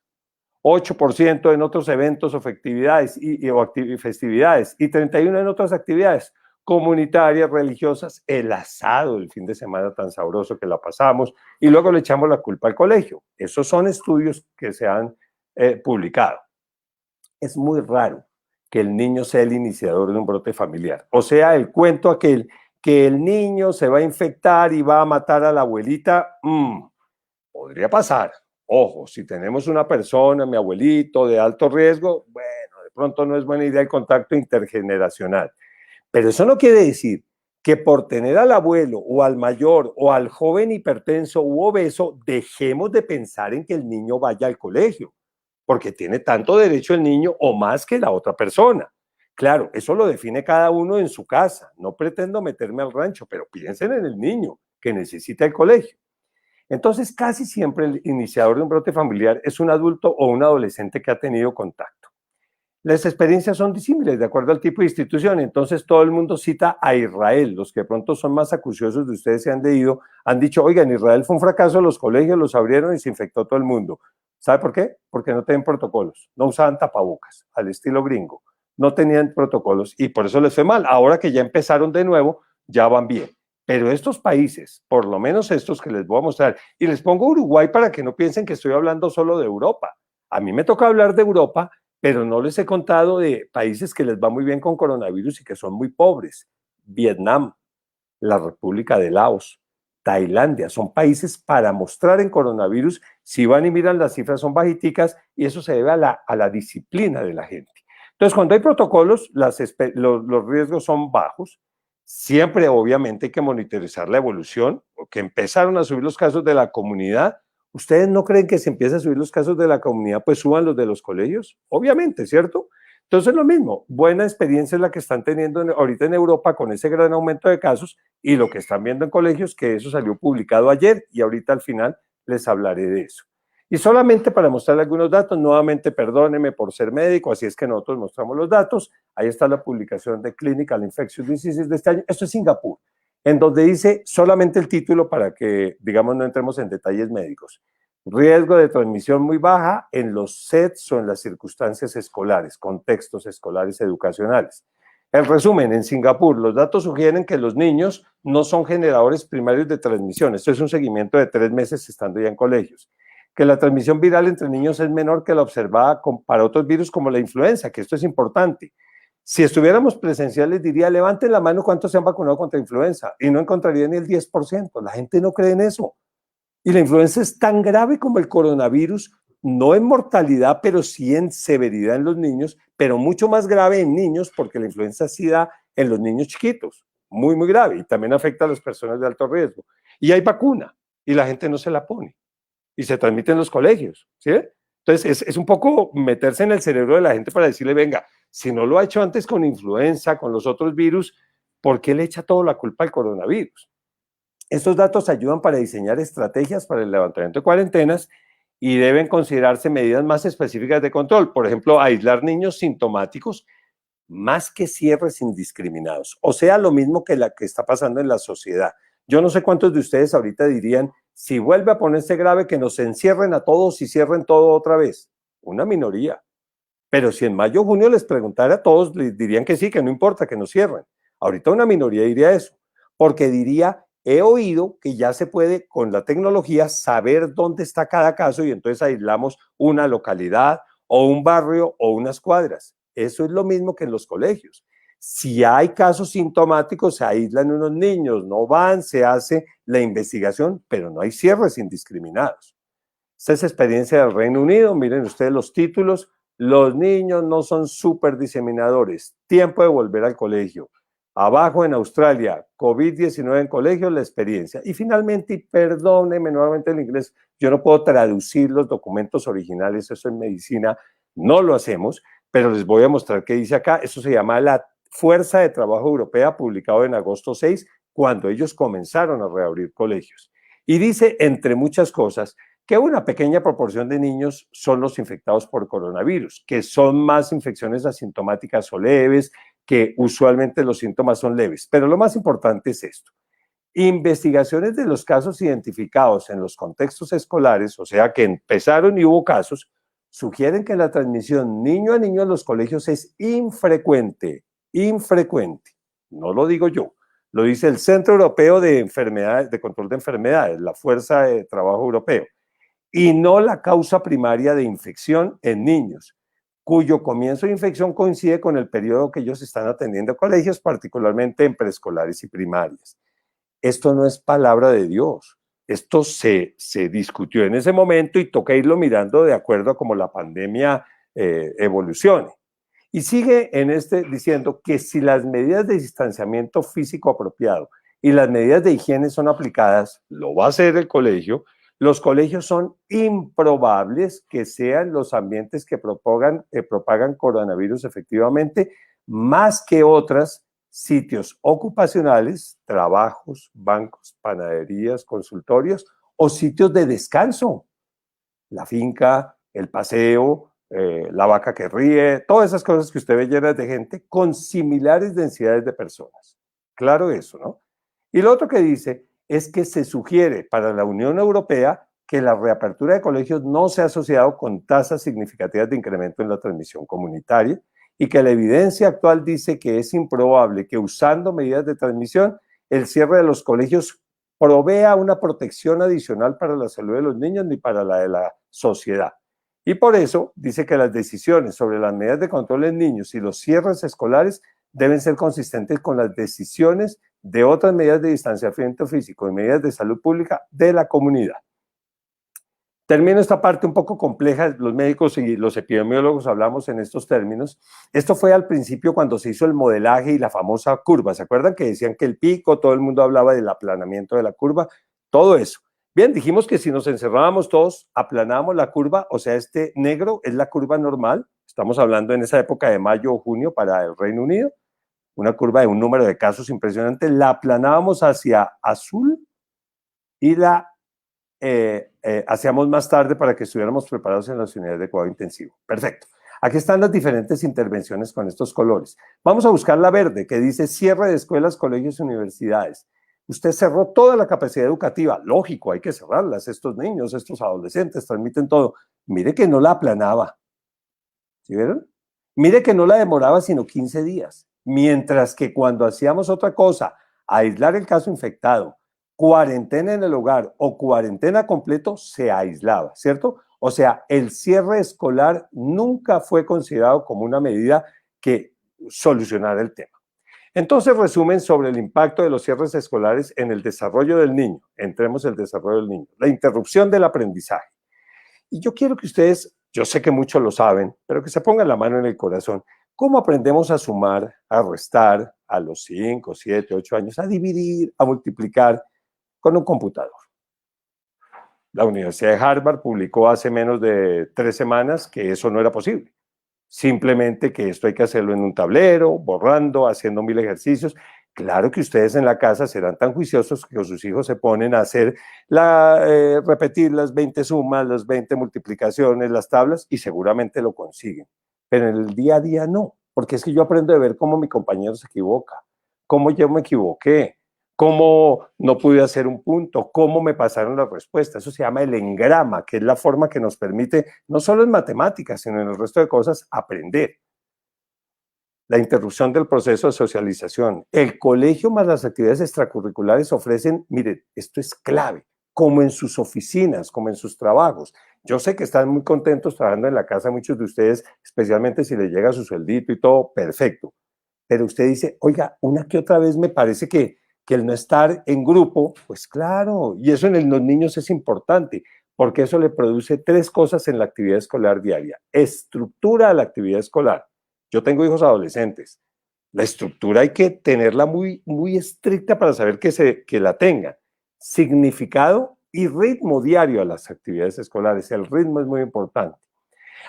8% en otros eventos o festividades y 31% en otras actividades comunitarias, religiosas, el asado del fin de semana tan sabroso que la pasamos y luego le echamos la culpa al colegio. Esos son estudios que se han publicado. Es muy raro que el niño sea el iniciador de un brote familiar. O sea, el cuento aquel que el niño se va a infectar y va a matar a la abuelita, podría pasar. Ojo, si tenemos una persona, mi abuelito, de alto riesgo, bueno, de pronto no es buena idea el contacto intergeneracional. Pero eso no quiere decir que por tener al abuelo o al mayor o al joven hipertenso u obeso, dejemos de pensar en que el niño vaya al colegio, porque tiene tanto derecho el niño o más que la otra persona. Claro, eso lo define cada uno en su casa. No pretendo meterme al rancho, pero piensen en el niño que necesita el colegio. Entonces, casi siempre el iniciador de un brote familiar es un adulto o un adolescente que ha tenido contacto. Las experiencias son disímiles de acuerdo al tipo de institución, entonces todo el mundo cita a Israel. Los que de pronto son más acuciosos de ustedes se han leído, han dicho, oigan, Israel fue un fracaso, los colegios los abrieron y se infectó todo el mundo. ¿Sabe por qué? Porque no tenían protocolos, no usaban tapabocas, al estilo gringo, no tenían protocolos y por eso les fue mal. Ahora que ya empezaron de nuevo, ya van bien. Pero estos países, por lo menos estos que les voy a mostrar, y les pongo Uruguay para que no piensen que estoy hablando solo de Europa. A mí me toca hablar de Europa, pero no les he contado de países que les va muy bien con coronavirus y que son muy pobres. Vietnam, la República de Laos, Tailandia, son países para mostrar en coronavirus. Si van y miran las cifras son bajiticas y eso se debe a la disciplina de la gente. Entonces, cuando hay protocolos, los riesgos son bajos. Siempre, obviamente, hay que monitorizar la evolución, porque empezaron a subir los casos de la comunidad. ¿Ustedes no creen que si empiezan a subir los casos de la comunidad, pues suban los de los colegios? Obviamente, ¿cierto? Entonces, lo mismo, buena experiencia es la que están teniendo ahorita en Europa con ese gran aumento de casos y lo que están viendo en colegios, que eso salió publicado ayer y ahorita al final les hablaré de eso. Y solamente para mostrarle algunos datos, nuevamente perdóneme por ser médico, así es que nosotros mostramos los datos. Ahí está la publicación de Clinical Infectious Diseases de este año. Esto es Singapur. en donde dice solamente el título para que, digamos, no entremos en detalles médicos. Riesgo de transmisión muy baja en los sets o en las circunstancias escolares, contextos escolares educacionales. El resumen, en Singapur, los datos sugieren que los niños no son generadores primarios de transmisión. Esto es un seguimiento de 3 meses estando ya en colegios. Que la transmisión viral entre niños es menor que la observada para otros virus como la influenza, que esto es importante. Si estuviéramos presenciales, diría, levanten la mano cuántos se han vacunado contra influenza, y no encontraría ni el 10%. La gente no cree en eso. Y la influenza es tan grave como el coronavirus, no en mortalidad, pero sí en severidad en los niños, pero mucho más grave en niños, porque la influenza sí da en los niños chiquitos, muy, muy grave, y también afecta a las personas de alto riesgo. Y hay vacuna, y la gente no se la pone, y se transmite en los colegios, ¿sí? Entonces, es un poco meterse en el cerebro de la gente para decirle, venga, si no lo ha hecho antes con influenza, con los otros virus, ¿por qué le echa toda la culpa al coronavirus? Estos datos ayudan para diseñar estrategias para el levantamiento de cuarentenas y deben considerarse medidas más específicas de control. Por ejemplo, aislar niños sintomáticos más que cierres indiscriminados. O sea, lo mismo que la que está pasando en la sociedad. Yo no sé cuántos de ustedes ahorita dirían, si vuelve a ponerse grave, que nos encierren a todos y cierren todo otra vez. Una minoría. Pero si en mayo o junio les preguntara a todos, les dirían que sí, que no importa, que nos cierren. Ahorita una minoría diría eso, porque diría, he oído que ya se puede con la tecnología saber dónde está cada caso y entonces aislamos una localidad o un barrio o unas cuadras. Eso es lo mismo que en los colegios. Si hay casos sintomáticos, se aíslan unos niños, no van, se hace la investigación, pero no hay cierres indiscriminados. Esta es experiencia del Reino Unido, miren ustedes los títulos. Los niños no son súper diseminadores. Tiempo de volver al colegio. Abajo en Australia, COVID-19 en colegio, la experiencia. Y finalmente, y perdónenme nuevamente el inglés, yo no puedo traducir los documentos originales, eso en medicina no lo hacemos, pero les voy a mostrar qué dice acá. Eso se llama la Fuerza de Trabajo Europea, publicado en agosto 6, cuando ellos comenzaron a reabrir colegios. Y dice, entre muchas cosas, que una pequeña proporción de niños son los infectados por coronavirus, que son más infecciones asintomáticas o leves, que usualmente los síntomas son leves. Pero lo más importante es esto. Investigaciones de los casos identificados en los contextos escolares, o sea que empezaron y hubo casos, sugieren que la transmisión niño a niño en los colegios es infrecuente, infrecuente. No lo digo yo, lo dice el Centro Europeo de Enfermedades, de Control de Enfermedades, la Fuerza de Trabajo Europeo, y no la causa primaria de infección en niños, cuyo comienzo de infección coincide con el periodo que ellos están atendiendo a colegios, particularmente en preescolares y primarias. Esto no es palabra de Dios. Esto se discutió en ese momento y toca irlo mirando de acuerdo a cómo la pandemia evolucione. Y sigue en diciendo que si las medidas de distanciamiento físico apropiado y las medidas de higiene son aplicadas, lo va a hacer el colegio. Los colegios son improbables que sean los ambientes que propagan coronavirus efectivamente, más que otros sitios ocupacionales, trabajos, bancos, panaderías, consultorios o sitios de descanso. La finca, el paseo, la vaca que ríe, todas esas cosas que usted ve llenas de gente con similares densidades de personas. Claro eso, ¿no? Y lo otro que dice es que se sugiere para la Unión Europea que la reapertura de colegios no se ha asociado con tasas significativas de incremento en la transmisión comunitaria y que la evidencia actual dice que es improbable que usando medidas de transmisión el cierre de los colegios provea una protección adicional para la salud de los niños ni para la de la sociedad. Y por eso dice que las decisiones sobre las medidas de control en niños y los cierres escolares deben ser consistentes con las decisiones de otras medidas de distanciamiento físico y medidas de salud pública de la comunidad. Termino esta parte un poco compleja, los médicos y los epidemiólogos hablamos en estos términos. Esto fue al principio cuando se hizo el modelaje y la famosa curva. ¿Se acuerdan que decían que el pico, todo el mundo hablaba del aplanamiento de la curva? Todo eso. Bien, dijimos que si nos encerrábamos todos, aplanábamos la curva, o sea, este negro es la curva normal. Estamos hablando en esa época de mayo o junio para el Reino Unido. Una curva de un número de casos impresionante. La aplanábamos hacia azul y la hacíamos más tarde para que estuviéramos preparados en las unidades de cuidado intensivo. Perfecto. Aquí están las diferentes intervenciones con estos colores. Vamos a buscar la verde, que dice cierre de escuelas, colegios y universidades. Usted cerró toda la capacidad educativa. Lógico, hay que cerrarlas. Estos niños, estos adolescentes transmiten todo. Mire que no la aplanaba. ¿Sí vieron? Mire que no la demoraba sino 15 días. Mientras que cuando hacíamos otra cosa, aislar el caso infectado, cuarentena en el hogar o cuarentena completo, se aislaba, ¿cierto? O sea, el cierre escolar nunca fue considerado como una medida que solucionara el tema. Entonces, resumen sobre el impacto de los cierres escolares en el desarrollo del niño. Entremos en el desarrollo del niño. La interrupción del aprendizaje. Y yo quiero que ustedes, yo sé que muchos lo saben, pero que se pongan la mano en el corazón. ¿Cómo aprendemos a sumar, a restar a los 5, 7, 8 años, a dividir, a multiplicar con un computador? La Universidad de Harvard publicó hace menos de 3 semanas que eso no era posible. Simplemente que esto hay que hacerlo en un tablero, borrando, haciendo 1000 ejercicios. Claro que ustedes en la casa serán tan juiciosos que sus hijos se ponen a hacer repetir las 20 sumas, las 20 multiplicaciones, las tablas, y seguramente lo consiguen. Pero en el día a día no, porque es que yo aprendo de ver cómo mi compañero se equivoca, cómo yo me equivoqué, cómo no pude hacer un punto, cómo me pasaron las respuestas. Eso se llama el engrama, que es la forma que nos permite, no solo en matemáticas, sino en el resto de cosas, aprender. La interrupción del proceso de socialización. El colegio más las actividades extracurriculares ofrecen, miren, esto es clave, como en sus oficinas, como en sus trabajos. Yo sé que están muy contentos trabajando en la casa, muchos de ustedes, especialmente si les llega su sueldito y todo, perfecto. Pero usted dice, oiga, una que otra vez me parece que el no estar en grupo, pues claro, y eso en los niños es importante, porque eso le produce 3 cosas en la actividad escolar diaria. Estructura a la actividad escolar. Yo tengo hijos adolescentes. La estructura hay que tenerla muy, muy estricta para saber que la tengan. Significado y ritmo diario a las actividades escolares. El ritmo es muy importante.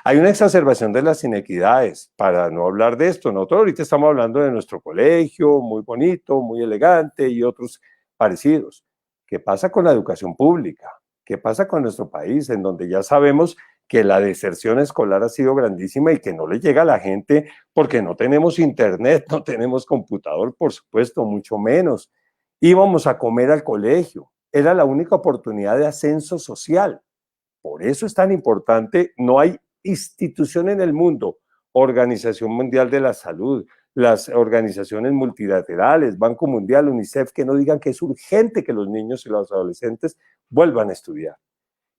Hay una exacerbación de las inequidades, para no hablar de esto. Nosotros ahorita estamos hablando de nuestro colegio, muy bonito, muy elegante y otros parecidos. ¿Qué pasa con la educación pública? ¿Qué pasa con nuestro país, en donde ya sabemos que la deserción escolar ha sido grandísima y que no le llega a la gente porque no tenemos internet, no tenemos computador, por supuesto, mucho menos? Íbamos a comer al colegio, era la única oportunidad de ascenso social. Por eso es tan importante, no hay institución en el mundo, Organización Mundial de la Salud, las organizaciones multilaterales, Banco Mundial, UNICEF, que no digan que es urgente que los niños y los adolescentes vuelvan a estudiar.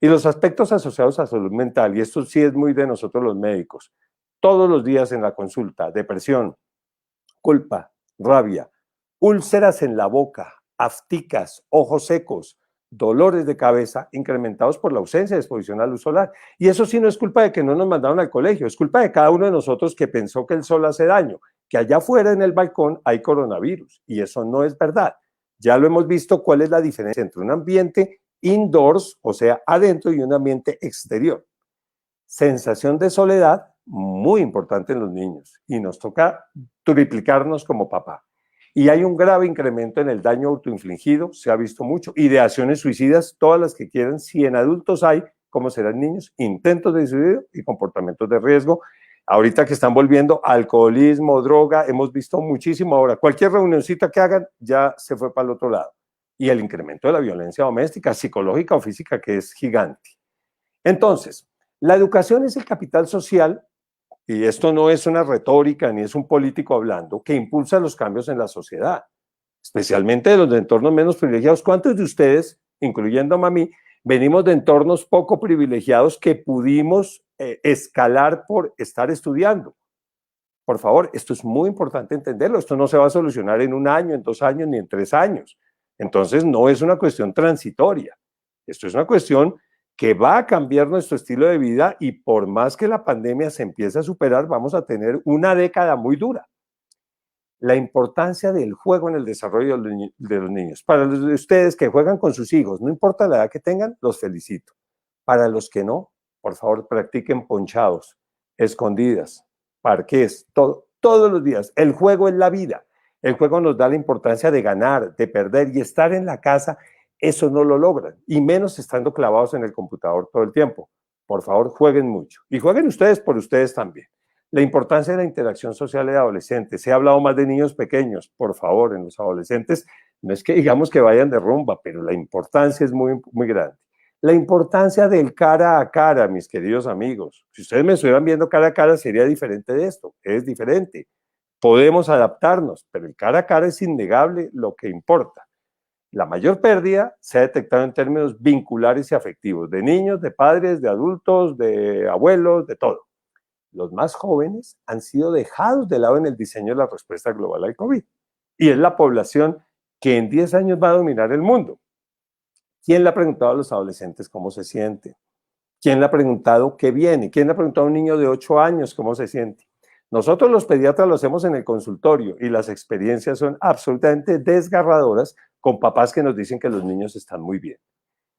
Y los aspectos asociados a salud mental, y esto sí es muy de nosotros los médicos, todos los días en la consulta, depresión, culpa, rabia, úlceras en la boca, afticas, ojos secos, dolores de cabeza incrementados por la ausencia de exposición a luz solar. Y eso sí no es culpa de que no nos mandaron al colegio, es culpa de cada uno de nosotros que pensó que el sol hace daño, que allá afuera en el balcón hay coronavirus, y eso no es verdad. Ya lo hemos visto cuál es la diferencia entre un ambiente indoors, o sea, adentro, y un ambiente exterior. Sensación de soledad, muy importante en los niños, y nos toca triplicarnos como papá. Y hay un grave incremento en el daño autoinfligido, se ha visto mucho, ideaciones suicidas, todas las que quieran. Si en adultos hay, ¿cómo serán niños? Intentos de suicidio y comportamientos de riesgo. Ahorita que están volviendo, alcoholismo, droga, hemos visto muchísimo ahora. Cualquier reunioncita que hagan ya se fue para el otro lado. Y el incremento de la violencia doméstica, psicológica o física, que es gigante. Entonces, la educación es el capital social, y esto no es una retórica ni es un político hablando, que impulsa los cambios en la sociedad, especialmente de los de entornos menos privilegiados. ¿Cuántos de ustedes, incluyéndome a mí, venimos de entornos poco privilegiados que pudimos escalar por estar estudiando? Por favor, esto es muy importante entenderlo. Esto no se va a solucionar en 1 año, en 2 años, ni en 3 años. Entonces, no es una cuestión transitoria. Esto es una cuestión que va a cambiar nuestro estilo de vida, y por más que la pandemia se empiece a superar, vamos a tener una década muy dura. La importancia del juego en el desarrollo de los niños. Para los de ustedes que juegan con sus hijos, no importa la edad que tengan, los felicito. Para los que no, por favor, practiquen ponchados, escondidas, parqués, todos los días. El juego es la vida. El juego nos da la importancia de ganar, de perder, y estar en la casa, eso no lo logran, y menos estando clavados en el computador todo el tiempo. Por favor, jueguen mucho. Y jueguen ustedes por ustedes también. La importancia de la interacción social de adolescentes. Se ha hablado más de niños pequeños. Por favor, en los adolescentes No es que digamos que vayan de rumba, pero la importancia es muy, muy grande. La importancia del cara a cara, mis queridos amigos. Si ustedes me estuvieran viendo cara a cara, sería diferente de esto. Es diferente. Podemos adaptarnos, pero el cara a cara es innegable lo que importa. La mayor pérdida se ha detectado en términos vinculares y afectivos, de niños, de padres, de adultos, de abuelos, de todo. Los más jóvenes han sido dejados de lado en el diseño de la respuesta global al COVID. Y es la población que en 10 años va a dominar el mundo. ¿Quién le ha preguntado a los adolescentes cómo se sienten? ¿Quién le ha preguntado qué viene? ¿Quién le ha preguntado a un niño de 8 años cómo se siente? Nosotros los pediatras lo hacemos en el consultorio y las experiencias son absolutamente desgarradoras con papás que nos dicen que los niños están muy bien.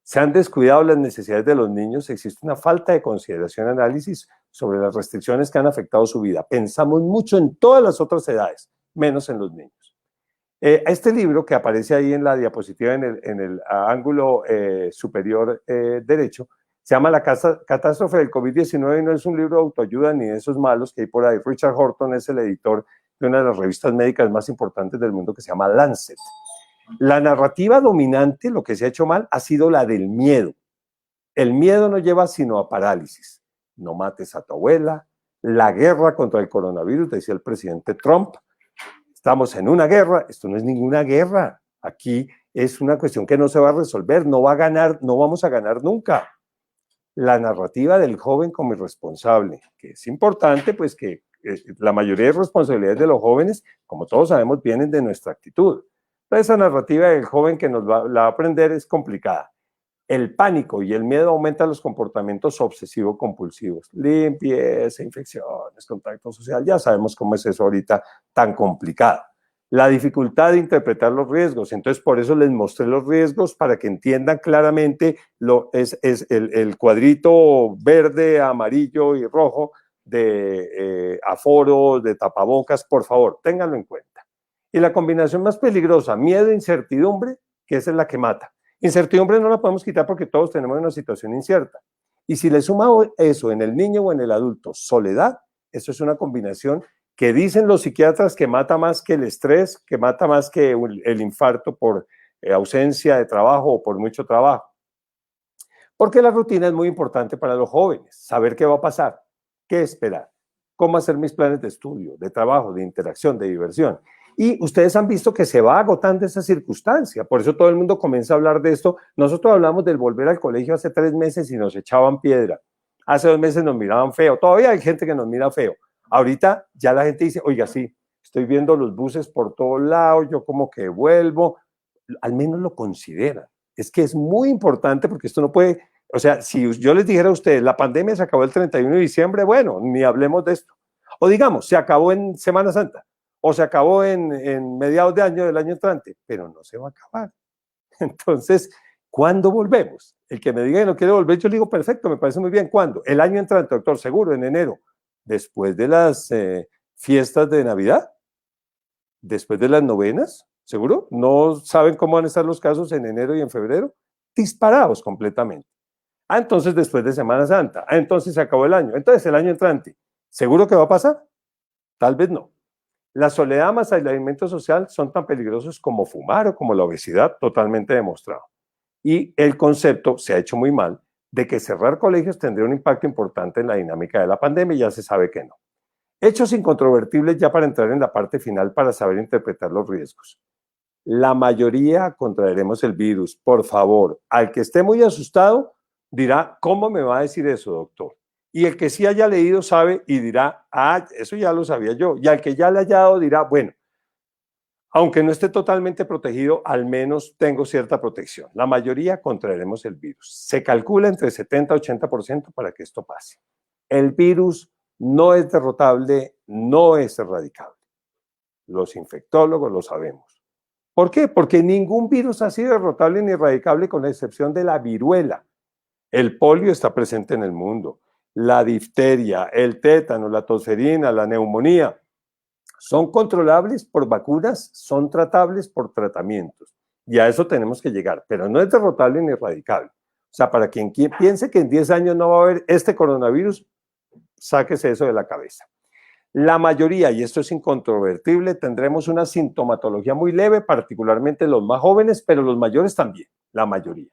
Se han descuidado las necesidades de los niños, existe una falta de consideración y análisis sobre las restricciones que han afectado su vida. Pensamos mucho en todas las otras edades, menos en los niños. Este libro que aparece ahí en la diapositiva en el ángulo superior derecho, se llama La catástrofe del COVID-19 y no es un libro de autoayuda ni de esos malos que hay por ahí. Richard Horton es el editor de una de las revistas médicas más importantes del mundo que se llama Lancet. La narrativa dominante, lo que se ha hecho mal, ha sido la del miedo. El miedo no lleva sino a parálisis. No mates a tu abuela, la guerra contra el coronavirus, decía el presidente Trump. Estamos en una guerra, esto no es ninguna guerra. Aquí es una cuestión que no se va a resolver, no va a ganar, no vamos a ganar nunca. La narrativa del joven como irresponsable, que es importante, pues que la mayoría de responsabilidades de los jóvenes, como todos sabemos, vienen de nuestra actitud. Esa narrativa del joven que la va a aprender es complicada. El pánico y el miedo aumentan los comportamientos obsesivo-compulsivos. Limpieza, infecciones, contacto social, ya sabemos cómo es eso ahorita tan complicado. La dificultad de interpretar los riesgos, entonces por eso les mostré los riesgos para que entiendan claramente el cuadrito verde, amarillo y rojo de aforo, de tapabocas, por favor, ténganlo en cuenta. Y la combinación más peligrosa, miedo e incertidumbre, que esa es la que mata. Incertidumbre no la podemos quitar porque todos tenemos una situación incierta. Y si le suma eso en el niño o en el adulto, soledad, eso es una combinación que dicen los psiquiatras que mata más que el estrés, que mata más que el infarto por ausencia de trabajo o por mucho trabajo. Porque la rutina es muy importante para los jóvenes, saber qué va a pasar, qué esperar, cómo hacer mis planes de estudio, de trabajo, de interacción, de diversión. Y ustedes han visto que se va agotando esa circunstancia, por eso todo el mundo comienza a hablar de esto. Nosotros hablamos del volver al colegio hace 3 meses y nos echaban piedra. Hace 2 meses nos miraban feo, todavía hay gente que nos mira feo. Ahorita ya la gente dice, oiga, sí, estoy viendo los buses por todos lados, yo como que vuelvo, al menos lo consideran. Es que es muy importante porque esto no puede, o sea, si yo les dijera a ustedes, la pandemia se acabó el 31 de diciembre, bueno, ni hablemos de esto. O digamos, se acabó en Semana Santa, o se acabó en mediados de año del año entrante, pero no se va a acabar. Entonces, ¿cuándo volvemos? El que me diga que no quiere volver, yo le digo, perfecto, me parece muy bien. ¿Cuándo? El año entrante, doctor, seguro, en enero, después de las fiestas de Navidad, después de las novenas, ¿seguro? ¿No saben cómo van a estar los casos en enero y en febrero? Disparados completamente. Entonces después de Semana Santa. Entonces se acabó el año. Entonces el año entrante, ¿seguro que va a pasar? Tal vez no. La soledad más aislamiento social son tan peligrosos como fumar o como la obesidad, totalmente demostrado. Y el concepto se ha hecho muy mal de que cerrar colegios tendría un impacto importante en la dinámica de la pandemia y ya se sabe que no. Hechos incontrovertibles ya para entrar en la parte final para saber interpretar los riesgos. La mayoría contraeremos el virus. Por favor, al que esté muy asustado dirá, ¿cómo me va a decir eso, doctor? Y el que sí haya leído sabe y dirá, eso ya lo sabía yo. Y al que ya le haya dado dirá, bueno, aunque no esté totalmente protegido, al menos tengo cierta protección. La mayoría contraeremos el virus. Se calcula entre 70 y 80% para que esto pase. El virus no es derrotable, no es erradicable. Los infectólogos lo sabemos. ¿Por qué? Porque ningún virus ha sido derrotable ni erradicable con la excepción de la viruela. El polio está presente en el mundo. La difteria, el tétano, la tosferina, la neumonía, son controlables por vacunas, son tratables por tratamientos. Y a eso tenemos que llegar, pero no es derrotable ni erradicable. O sea, para quien piense que en 10 años no va a haber este coronavirus, sáquese eso de la cabeza. La mayoría, y esto es incontrovertible, tendremos una sintomatología muy leve, particularmente los más jóvenes, pero los mayores también, la mayoría.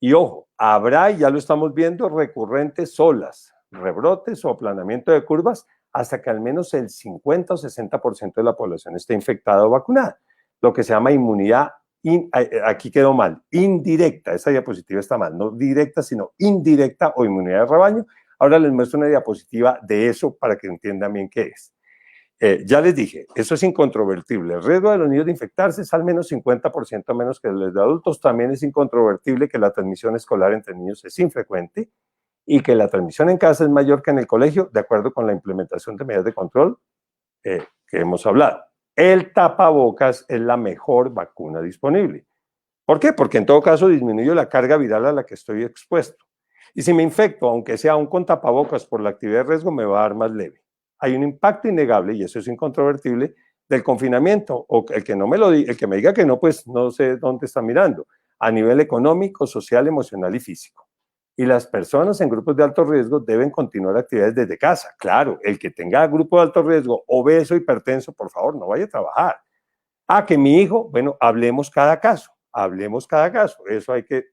Y ojo, habrá, y ya lo estamos viendo, recurrentes olas, rebrotes o aplanamiento de curvas hasta que al menos el 50 o 60% de la población esté infectada o vacunada, lo que se llama inmunidad, aquí quedó mal, indirecta, esa diapositiva está mal, no directa, sino indirecta o inmunidad de rebaño. Ahora les muestro una diapositiva de eso para que entiendan bien qué es. Ya les dije, eso es incontrovertible. El riesgo de los niños de infectarse es al menos 50% menos que el de adultos. También es incontrovertible que la transmisión escolar entre niños es infrecuente y que la transmisión en casa es mayor que en el colegio, de acuerdo con la implementación de medidas de control que hemos hablado. El tapabocas es la mejor vacuna disponible. ¿Por qué? Porque en todo caso disminuyo la carga viral a la que estoy expuesto. Y si me infecto, aunque sea aún con tapabocas por la actividad de riesgo, me va a dar más leve. Hay un impacto innegable, y eso es incontrovertible, del confinamiento, o el que no me lo diga, el que me diga que no, pues no sé dónde está mirando, a nivel económico, social, emocional y físico. Y las personas en grupos de alto riesgo deben continuar actividades desde casa. Claro, el que tenga grupo de alto riesgo, obeso, hipertenso, por favor, no vaya a trabajar. Ah, que mi hijo, bueno, hablemos cada caso, eso hay que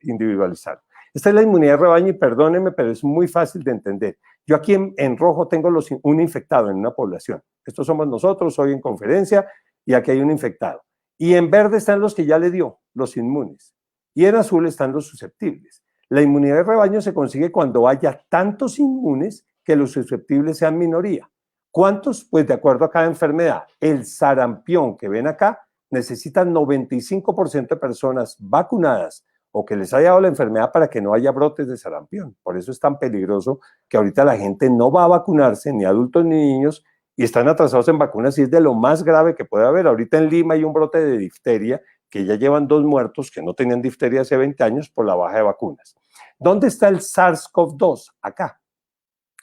individualizar. Esta es la inmunidad de rebaño y perdónenme, pero es muy fácil de entender. Yo aquí en rojo tengo un infectado en una población. Estos somos nosotros, hoy en conferencia, y aquí hay un infectado. Y en verde están los que ya le dio, los inmunes. Y en azul están los susceptibles. La inmunidad de rebaño se consigue cuando haya tantos inmunes que los susceptibles sean minoría. ¿Cuántos? Pues de acuerdo a cada enfermedad. El sarampión que ven acá necesita 95% de personas vacunadas o que les haya dado la enfermedad para que no haya brotes de sarampión. Por eso es tan peligroso que ahorita la gente no va a vacunarse, ni adultos ni niños, y están atrasados en vacunas y es de lo más grave que puede haber. Ahorita en Lima hay un brote de difteria que ya llevan 2 muertos que no tenían difteria hace 20 años por la baja de vacunas. ¿Dónde está el SARS-CoV-2? Acá.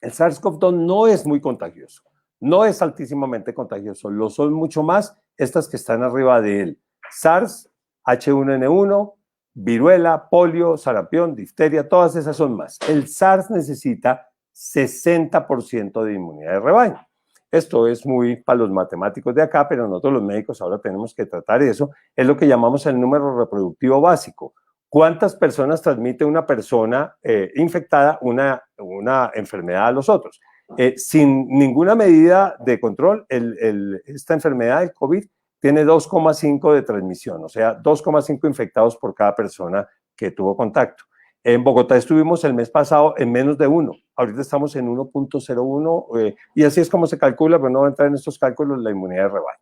El SARS-CoV-2 no es muy contagioso, no es altísimamente contagioso, lo son mucho más estas que están arriba de él. SARS, H1N1, viruela, polio, sarampión, difteria, todas esas son más. El SARS necesita 60% de inmunidad de rebaño. Esto es muy para los matemáticos de acá, pero nosotros los médicos ahora tenemos que tratar eso. Es lo que llamamos el número reproductivo básico. ¿Cuántas personas transmite una persona infectada una enfermedad a los otros? Sin ninguna medida de control, esta enfermedad, el COVID, tiene 2,5 de transmisión, o sea, 2,5 infectados por cada persona que tuvo contacto. En Bogotá estuvimos el mes pasado en menos de 1, ahorita estamos en 1,01 y así es como se calcula, pero no voy a entrar en estos cálculos, la inmunidad de rebaño.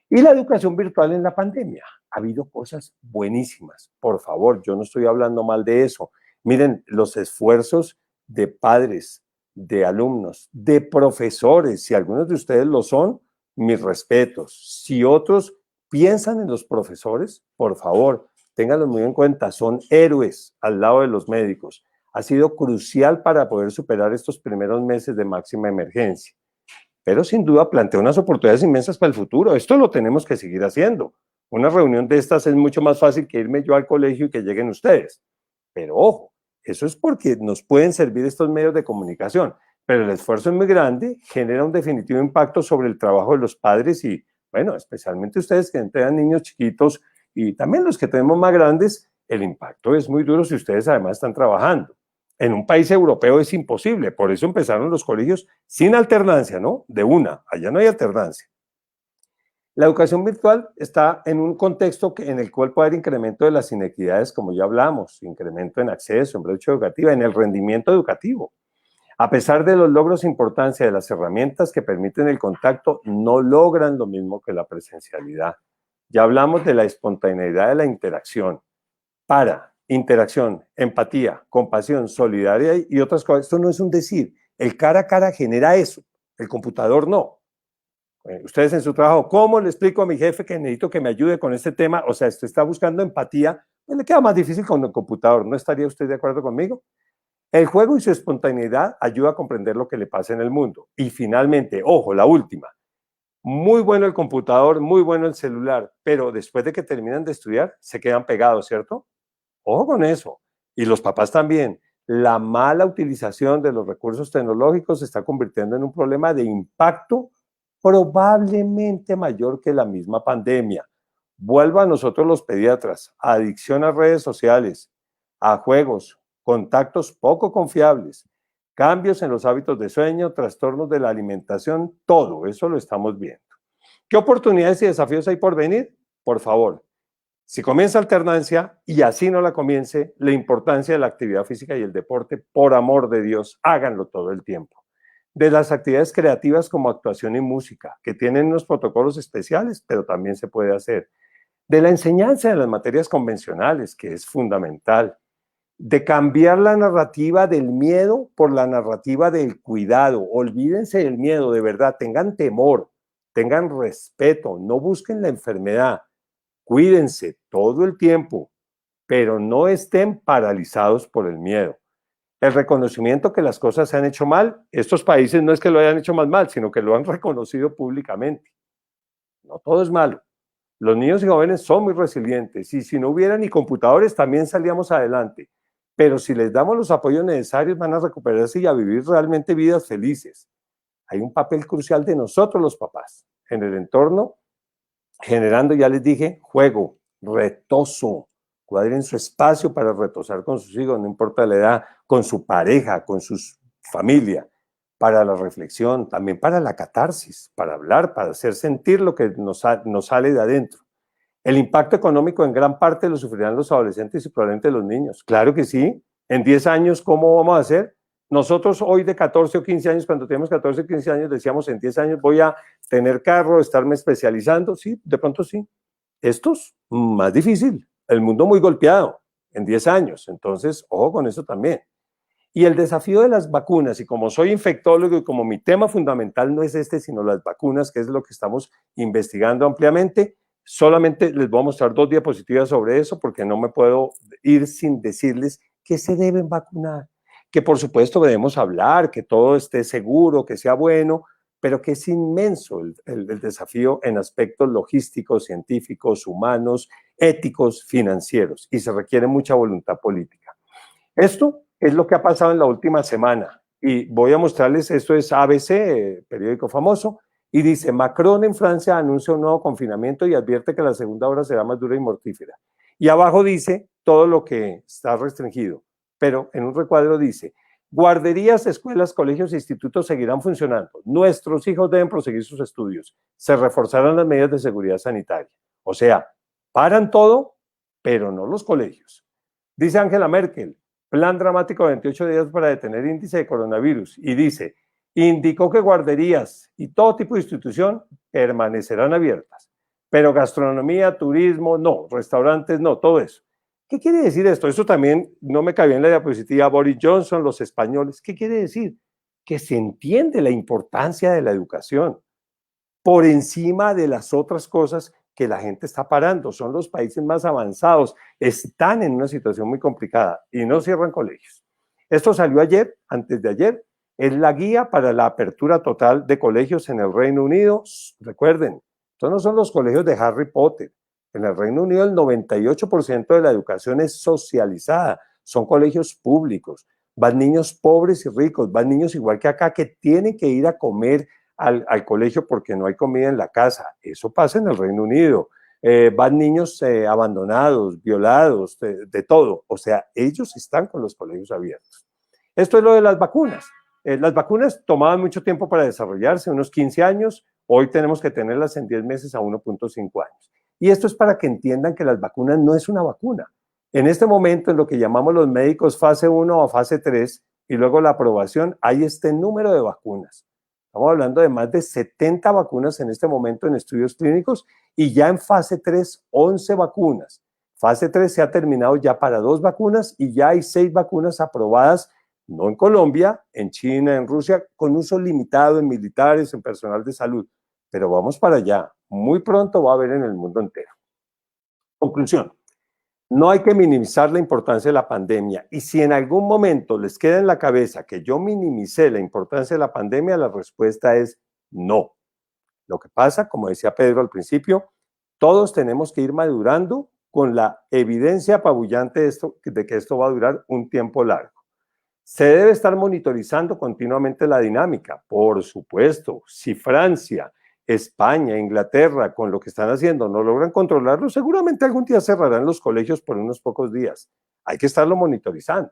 Y la educación virtual en la pandemia. Ha habido cosas buenísimas. Por favor, yo no estoy hablando mal de eso. Miren, los esfuerzos de padres, de alumnos, de profesores, si algunos de ustedes lo son, mis respetos. Si otros piensan en los profesores, por favor, ténganlo muy en cuenta, son héroes al lado de los médicos. Ha sido crucial para poder superar estos primeros meses de máxima emergencia. Pero sin duda plantea unas oportunidades inmensas para el futuro. Esto lo tenemos que seguir haciendo. Una reunión de estas es mucho más fácil que irme yo al colegio y que lleguen ustedes. Pero ojo, eso es porque nos pueden servir estos medios de comunicación. Pero el esfuerzo es muy grande, genera un definitivo impacto sobre el trabajo de los padres y, bueno, especialmente ustedes que entrenan niños chiquitos y también los que tenemos más grandes, el impacto es muy duro si ustedes además están trabajando. En un país europeo es imposible, por eso empezaron los colegios sin alternancia, ¿no? De una, allá no hay alternancia. La educación virtual está en un contexto en el cual puede haber incremento de las inequidades, como ya hablamos, incremento en acceso, en brecha educativa, en el rendimiento educativo. A pesar de los logros e importancia de las herramientas que permiten el contacto, no logran lo mismo que la presencialidad. Ya hablamos de la espontaneidad de la interacción. Para interacción, empatía, compasión, solidaridad y otras cosas. Esto no es un decir. El cara a cara genera eso. El computador no. Ustedes en su trabajo, ¿cómo le explico a mi jefe que necesito que me ayude con este tema? O sea, usted está buscando empatía, pues le queda más difícil con el computador. ¿No estaría usted de acuerdo conmigo? El juego y su espontaneidad ayuda a comprender lo que le pasa en el mundo. Y finalmente, ojo, la última. Muy bueno el computador, muy bueno el celular, pero después de que terminan de estudiar, se quedan pegados, ¿cierto? Ojo con eso. Y los papás también. La mala utilización de los recursos tecnológicos se está convirtiendo en un problema de impacto probablemente mayor que la misma pandemia. Vuelvo a nosotros los pediatras, adicción a redes sociales, a juegos, contactos poco confiables, cambios en los hábitos de sueño, trastornos de la alimentación, todo eso lo estamos viendo. ¿Qué oportunidades y desafíos hay por venir? Por favor, si comienza alternancia y así no la comience, la importancia de la actividad física y el deporte, por amor de Dios, háganlo todo el tiempo. De las actividades creativas como actuación y música, que tienen unos protocolos especiales, pero también se puede hacer. De la enseñanza de las materias convencionales, que es fundamental. De cambiar la narrativa del miedo por la narrativa del cuidado. Olvídense del miedo, de verdad, tengan temor, tengan respeto, no busquen la enfermedad. Cuídense todo el tiempo, pero no estén paralizados por el miedo. El reconocimiento que las cosas se han hecho mal, estos países no es que lo hayan hecho más mal, sino que lo han reconocido públicamente. No todo es malo. Los niños y jóvenes son muy resilientes y si no hubiera ni computadores también salíamos adelante. Pero si les damos los apoyos necesarios van a recuperarse y a vivir realmente vidas felices. Hay un papel crucial de nosotros los papás en el entorno, generando, ya les dije, juego, retozo. Cuadren su espacio para retosar con sus hijos, no importa la edad, con su pareja, con su familia, para la reflexión, también para la catarsis, para hablar, para hacer sentir lo que nos sale de adentro. El impacto económico en gran parte lo sufrirán los adolescentes y probablemente los niños. Claro que sí. En 10 años, ¿cómo vamos a hacer? Nosotros hoy de 14 o 15 años, cuando teníamos 14 o 15 años, decíamos en 10 años voy a tener carro, estarme especializando. Sí, de pronto sí. Estos, más difícil. El mundo muy golpeado en 10 años. Entonces, ojo con eso también. Y el desafío de las vacunas, y como soy infectólogo y como mi tema fundamental no es este, sino las vacunas, que es lo que estamos investigando ampliamente, solamente les voy a mostrar 2 diapositivas sobre eso, porque no me puedo ir sin decirles que se deben vacunar, que por supuesto debemos hablar, que todo esté seguro, que sea bueno, pero que es inmenso el desafío en aspectos logísticos, científicos, humanos, éticos, financieros, y se requiere mucha voluntad política. Esto es lo que ha pasado en la última semana y voy a mostrarles, esto es ABC, periódico famoso, y dice, Macron en Francia anuncia un nuevo confinamiento y advierte que la segunda hora será más dura y mortífera. Y abajo dice todo lo que está restringido, pero en un recuadro dice, guarderías, escuelas, colegios e institutos seguirán funcionando. Nuestros hijos deben proseguir sus estudios. Se reforzarán las medidas de seguridad sanitaria. O sea, paran todo, pero no los colegios. Dice Angela Merkel, plan dramático de 28 días para detener índice de coronavirus. Y dice, indicó que guarderías y todo tipo de institución permanecerán abiertas, pero gastronomía, turismo, no, restaurantes, no, todo eso. ¿Qué quiere decir esto? Eso también no me cabía en la diapositiva. Boris Johnson, los españoles, ¿qué quiere decir? Que se entiende la importancia de la educación por encima de las otras cosas que la gente está parando. Son los países más avanzados, están en una situación muy complicada y no cierran colegios. Esto salió ayer, antes de ayer, es la guía para la apertura total de colegios en el Reino Unido. Recuerden, estos no son los colegios de Harry Potter. En el Reino Unido el 98% de la educación es socializada, son colegios públicos, van niños pobres y ricos, van niños igual que acá que tienen que ir a comer al colegio porque no hay comida en la casa. Eso pasa en el Reino Unido. Van niños abandonados, violados, de todo. O sea, ellos están con los colegios abiertos. Esto es lo de las vacunas. Las vacunas tomaban mucho tiempo para desarrollarse, unos 15 años. Hoy tenemos que tenerlas en 10 meses a 1.5 años. Y esto es para que entiendan que las vacunas no es una vacuna. En este momento, en lo que llamamos los médicos fase 1 o fase 3, y luego la aprobación, hay este número de vacunas. Estamos hablando de más de 70 vacunas en este momento en estudios clínicos y ya en fase 3, 11 vacunas. Fase 3 se ha terminado ya para 2 vacunas y ya hay 6 vacunas aprobadas, no en Colombia, en China, en Rusia, con uso limitado en militares, en personal de salud. Pero vamos para allá. Muy pronto va a haber en el mundo entero. Conclusión. No hay que minimizar la importancia de la pandemia y si en algún momento les queda en la cabeza que yo minimicé la importancia de la pandemia, la respuesta es no. Lo que pasa, como decía Pedro al principio, todos tenemos que ir madurando con la evidencia apabullante de que esto va a durar un tiempo largo. Se debe estar monitorizando continuamente la dinámica, por supuesto. Si Francia, España, Inglaterra, con lo que están haciendo, no logran controlarlo, seguramente algún día cerrarán los colegios por unos pocos días. Hay que estarlo monitorizando.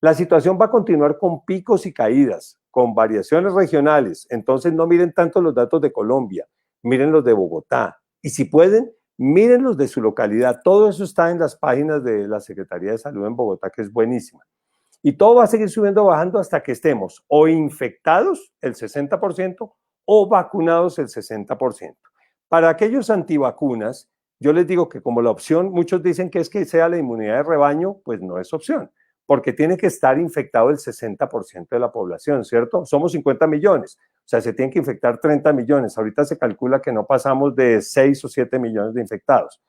La situación va a continuar con picos y caídas, con variaciones regionales. Entonces no miren tanto los datos de Colombia, miren los de Bogotá. Y si pueden, miren los de su localidad. Todo eso está en las páginas de la Secretaría de Salud en Bogotá, que es buenísima. Y todo va a seguir subiendo, bajando hasta que estemos o infectados el 60% o vacunados el 60%. Para aquellos antivacunas, yo les digo que como la opción, muchos dicen que es que sea la inmunidad de rebaño, pues no es opción, porque tiene que estar infectado el 60% de la población, ¿cierto? Somos 50 millones, o sea, se tienen que infectar 30 millones. Ahorita se calcula que no pasamos de 6 o 7 millones de infectados.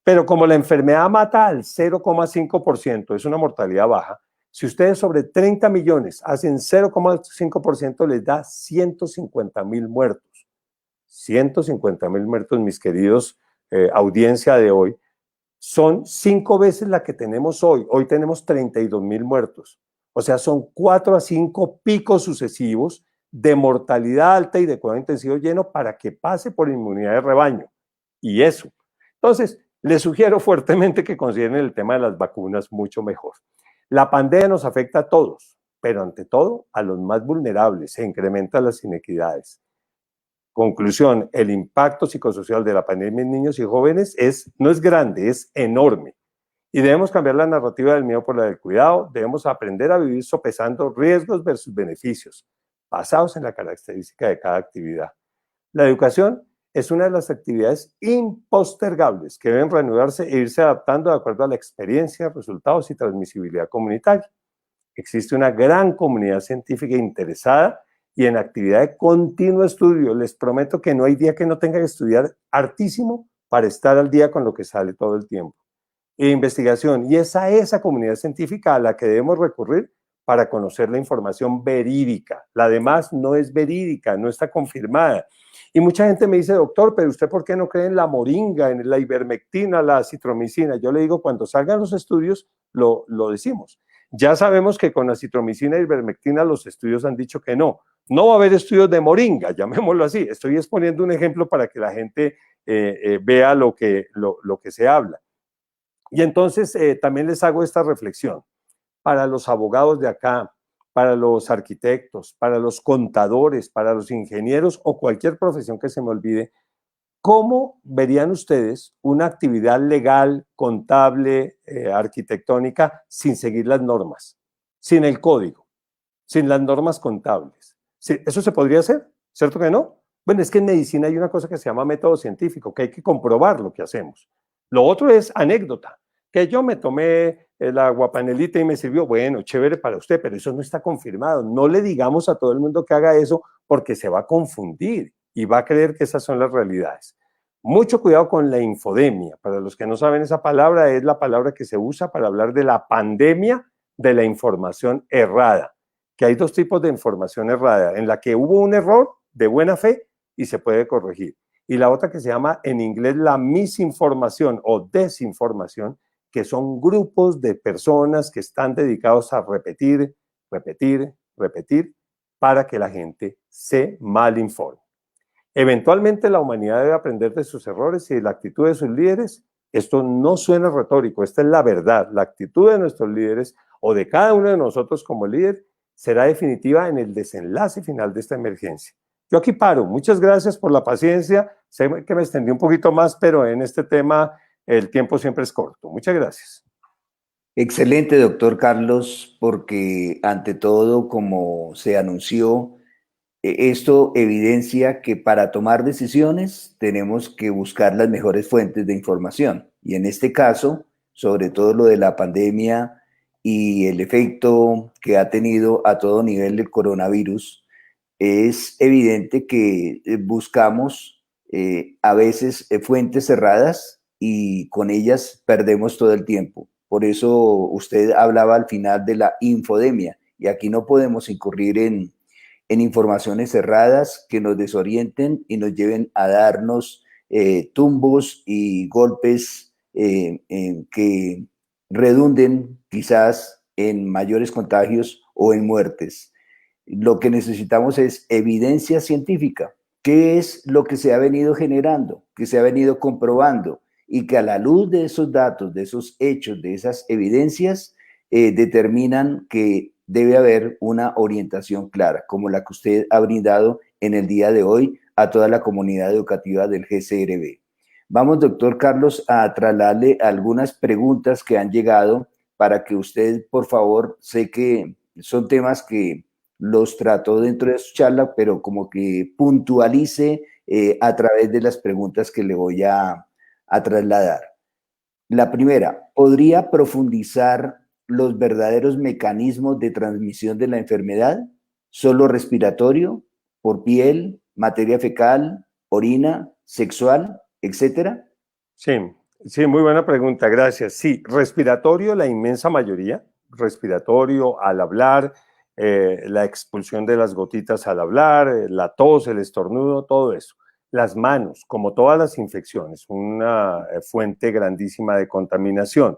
Pero como la enfermedad mata al 0,5%, es una mortalidad baja, si ustedes sobre 30 millones hacen 0,5%, les da 150,000 muertos. 150,000 muertos, mis queridos audiencia de hoy, son 5 veces la que tenemos hoy. Hoy tenemos 32,000 muertos. O sea, son 4 a 5 picos sucesivos de mortalidad alta y de cuidado intensivo lleno para que pase por inmunidad de rebaño. Y eso. Entonces, les sugiero fuertemente que consideren el tema de las vacunas mucho mejor. La pandemia nos afecta a todos, pero ante todo a los más vulnerables, se incrementan las inequidades. Conclusión, el impacto psicosocial de la pandemia en niños y jóvenes no es grande, es enorme. Y debemos cambiar la narrativa del miedo por la del cuidado, debemos aprender a vivir sopesando riesgos versus beneficios, basados en la característica de cada actividad. La educación es una de las actividades impostergables que deben reanudarse e irse adaptando de acuerdo a la experiencia, resultados y transmisibilidad comunitaria. Existe una gran comunidad científica interesada y en actividad de continuo estudio. Les prometo que no hay día que no tenga que estudiar hartísimo para estar al día con lo que sale todo el tiempo. E investigación, y es a esa comunidad científica a la que debemos recurrir para conocer la información verídica. La demás no es verídica, no está confirmada. Y mucha gente me dice, doctor, pero ¿usted por qué no cree en la moringa, en la ivermectina, la citromicina? Yo le digo, cuando salgan los estudios, lo decimos. Ya sabemos que con la citromicina y ivermectina los estudios han dicho que no. No va a haber estudios de moringa, llamémoslo así. Estoy exponiendo un ejemplo para que la gente vea lo que se habla. Y entonces también les hago esta reflexión. Para los abogados de acá, para los arquitectos, para los contadores, para los ingenieros o cualquier profesión que se me olvide, ¿cómo verían ustedes una actividad legal, contable, arquitectónica sin seguir las normas, sin el código, sin las normas contables? ¿Sí? ¿Eso se podría hacer? ¿Cierto que no? Bueno, es que en medicina hay una cosa que se llama método científico, que hay que comprobar lo que hacemos. Lo otro es anécdota, que yo me tomé el aguapanelita y me sirvió, bueno, chévere para usted, pero eso no está confirmado. No le digamos a todo el mundo que haga eso porque se va a confundir y va a creer que esas son las realidades. Mucho cuidado con la infodemia. Para los que no saben, esa palabra es la palabra que se usa para hablar de la pandemia de la información errada, que hay 2 tipos de información errada, en la que hubo un error de buena fe y se puede corregir. Y la otra que se llama en inglés la misinformación o desinformación, que son grupos de personas que están dedicados a repetir, repetir, repetir, para que la gente se malinforme. Eventualmente la humanidad debe aprender de sus errores y de la actitud de sus líderes. Esto no suena retórico, esta es la verdad. La actitud de nuestros líderes o de cada uno de nosotros como líder será definitiva en el desenlace final de esta emergencia. Yo aquí paro. Muchas gracias por la paciencia. Sé que me extendí un poquito más, pero en este tema el tiempo siempre es corto. Muchas gracias. Excelente, doctor Carlos, porque ante todo, como se anunció, esto evidencia que para tomar decisiones tenemos que buscar las mejores fuentes de información. Y en este caso, sobre todo lo de la pandemia y el efecto que ha tenido a todo nivel el coronavirus, es evidente que buscamos a veces fuentes cerradas y con ellas perdemos todo el tiempo. Por eso usted hablaba al final de la infodemia y aquí no podemos incurrir en informaciones cerradas que nos desorienten y nos lleven a darnos tumbos y golpes que redunden quizás en mayores contagios o en muertes. Lo que necesitamos es evidencia científica. ¿Qué es lo que se ha venido generando, que se ha venido comprobando? Y que a la luz de esos datos, de esos hechos, de esas evidencias, determinan que debe haber una orientación clara, como la que usted ha brindado en el día de hoy a toda la comunidad educativa del GCRB. Vamos, doctor Carlos, a trasladarle algunas preguntas que han llegado para que usted, por favor, sé que son temas que los trató dentro de su charla, pero como que puntualice a través de las preguntas que le voy a trasladar. La primera, ¿podría profundizar los verdaderos mecanismos de transmisión de la enfermedad? ¿Solo respiratorio, por piel, materia fecal, orina, sexual, etcétera? Sí, sí, muy buena pregunta, gracias. Sí, respiratorio, la inmensa mayoría, respiratorio al hablar, la expulsión de las gotitas al hablar, la tos, el estornudo, todo eso. Las manos, como todas las infecciones, una fuente grandísima de contaminación.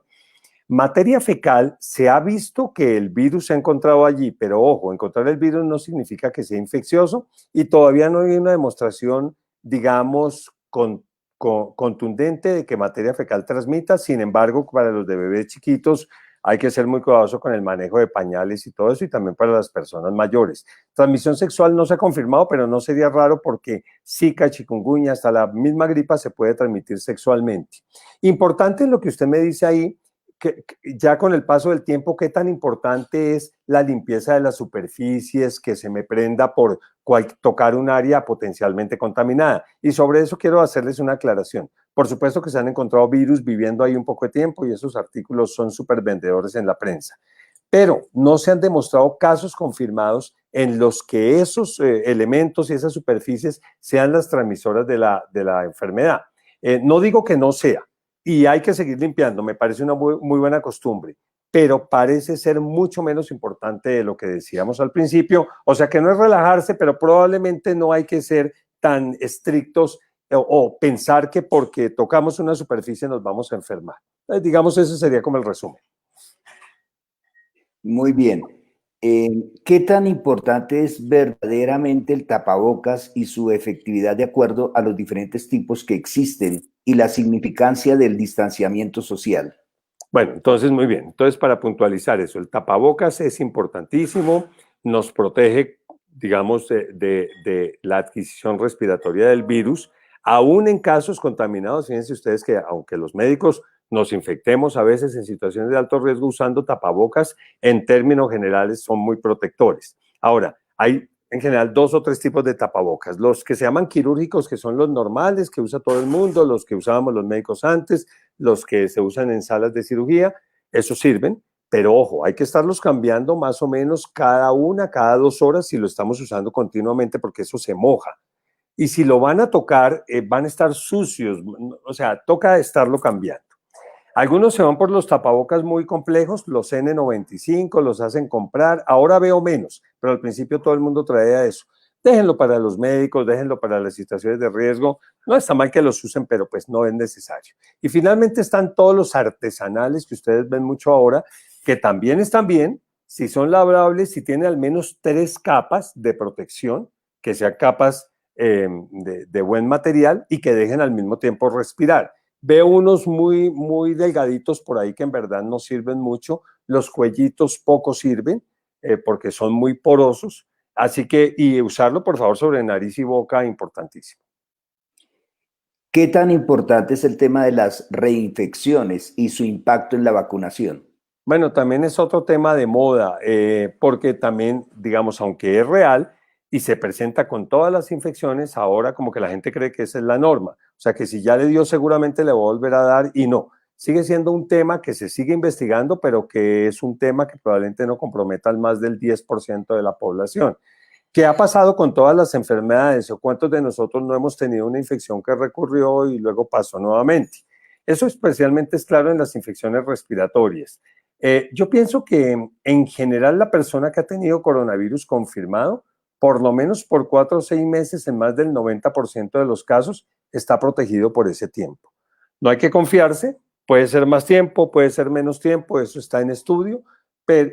Materia fecal, se ha visto que el virus se ha encontrado allí, pero ojo, encontrar el virus no significa que sea infeccioso y todavía no hay una demostración, digamos, contundente de que materia fecal transmita. Sin embargo, para los de bebés chiquitos hay que ser muy cuidadoso con el manejo de pañales y todo eso, y también para las personas mayores. Transmisión sexual no se ha confirmado, pero no sería raro porque Zika, chikungunya, hasta la misma gripa se puede transmitir sexualmente. Importante lo que usted me dice ahí, que ya con el paso del tiempo, qué tan importante es la limpieza de las superficies, que se me prenda por tocar un área potencialmente contaminada. Y sobre eso quiero hacerles una aclaración. Por supuesto que se han encontrado virus viviendo ahí un poco de tiempo y esos artículos son súper vendedores en la prensa. Pero no se han demostrado casos confirmados en los que esos elementos y esas superficies sean las transmisoras de la enfermedad. No digo que no sea, y hay que seguir limpiando, me parece una muy buena costumbre, pero parece ser mucho menos importante de lo que decíamos al principio, o sea que no es relajarse, pero probablemente no hay que ser tan estrictos o pensar que porque tocamos una superficie nos vamos a enfermar. Digamos, ese sería como el resumen. Muy bien. ¿Qué tan importante es verdaderamente el tapabocas y su efectividad de acuerdo a los diferentes tipos que existen y la significancia del distanciamiento social? Bueno, entonces muy bien. Entonces, para puntualizar eso, el tapabocas es importantísimo, nos protege, digamos, de la adquisición respiratoria del virus, aún en casos contaminados. Fíjense ustedes que aunque los médicos nos infectemos a veces en situaciones de alto riesgo usando tapabocas, en términos generales son muy protectores. Ahora, hay en general 2 o 3 tipos de tapabocas. Los que se llaman quirúrgicos, que son los normales, que usa todo el mundo, los que usábamos los médicos antes, los que se usan en salas de cirugía, esos sirven, pero ojo, hay que estarlos cambiando más o menos cada 2 horas si lo estamos usando continuamente porque eso se moja. Y si lo van a tocar, van a estar sucios, o sea, toca estarlo cambiando. Algunos se van por los tapabocas muy complejos, los N95, los hacen comprar. Ahora veo menos, pero al principio todo el mundo traía eso. Déjenlo para los médicos, déjenlo para las situaciones de riesgo. No está mal que los usen, pero pues no es necesario. Y finalmente están todos los artesanales que ustedes ven mucho ahora, que también están bien, si son lavables, si tienen al menos 3 capas de protección, que sean capas de buen material y que dejen al mismo tiempo respirar. Veo unos muy delgaditos por ahí que en verdad no sirven mucho. Los cuellitos poco sirven porque son muy porosos. Así que, y usarlo por favor sobre nariz y boca, importantísimo. ¿Qué tan importante es el tema de las reinfecciones y su impacto en la vacunación? Bueno, también es otro tema de moda, porque también, digamos, aunque es real y se presenta con todas las infecciones, ahora como que la gente cree que esa es la norma. O sea, que si ya le dio, seguramente le va a volver a dar y no. Sigue siendo un tema que se sigue investigando, pero que es un tema que probablemente no comprometa al más del 10% de la población. ¿Qué ha pasado con todas las enfermedades? ¿O cuántos de nosotros no hemos tenido una infección que recurrió y luego pasó nuevamente? Eso especialmente es claro en las infecciones respiratorias. Yo pienso que en general la persona que ha tenido coronavirus confirmado, por lo menos por 4 o 6 meses, en más del 90% de los casos, está protegido por ese tiempo. No hay que confiarse, puede ser más tiempo, puede ser menos tiempo, eso está en estudio,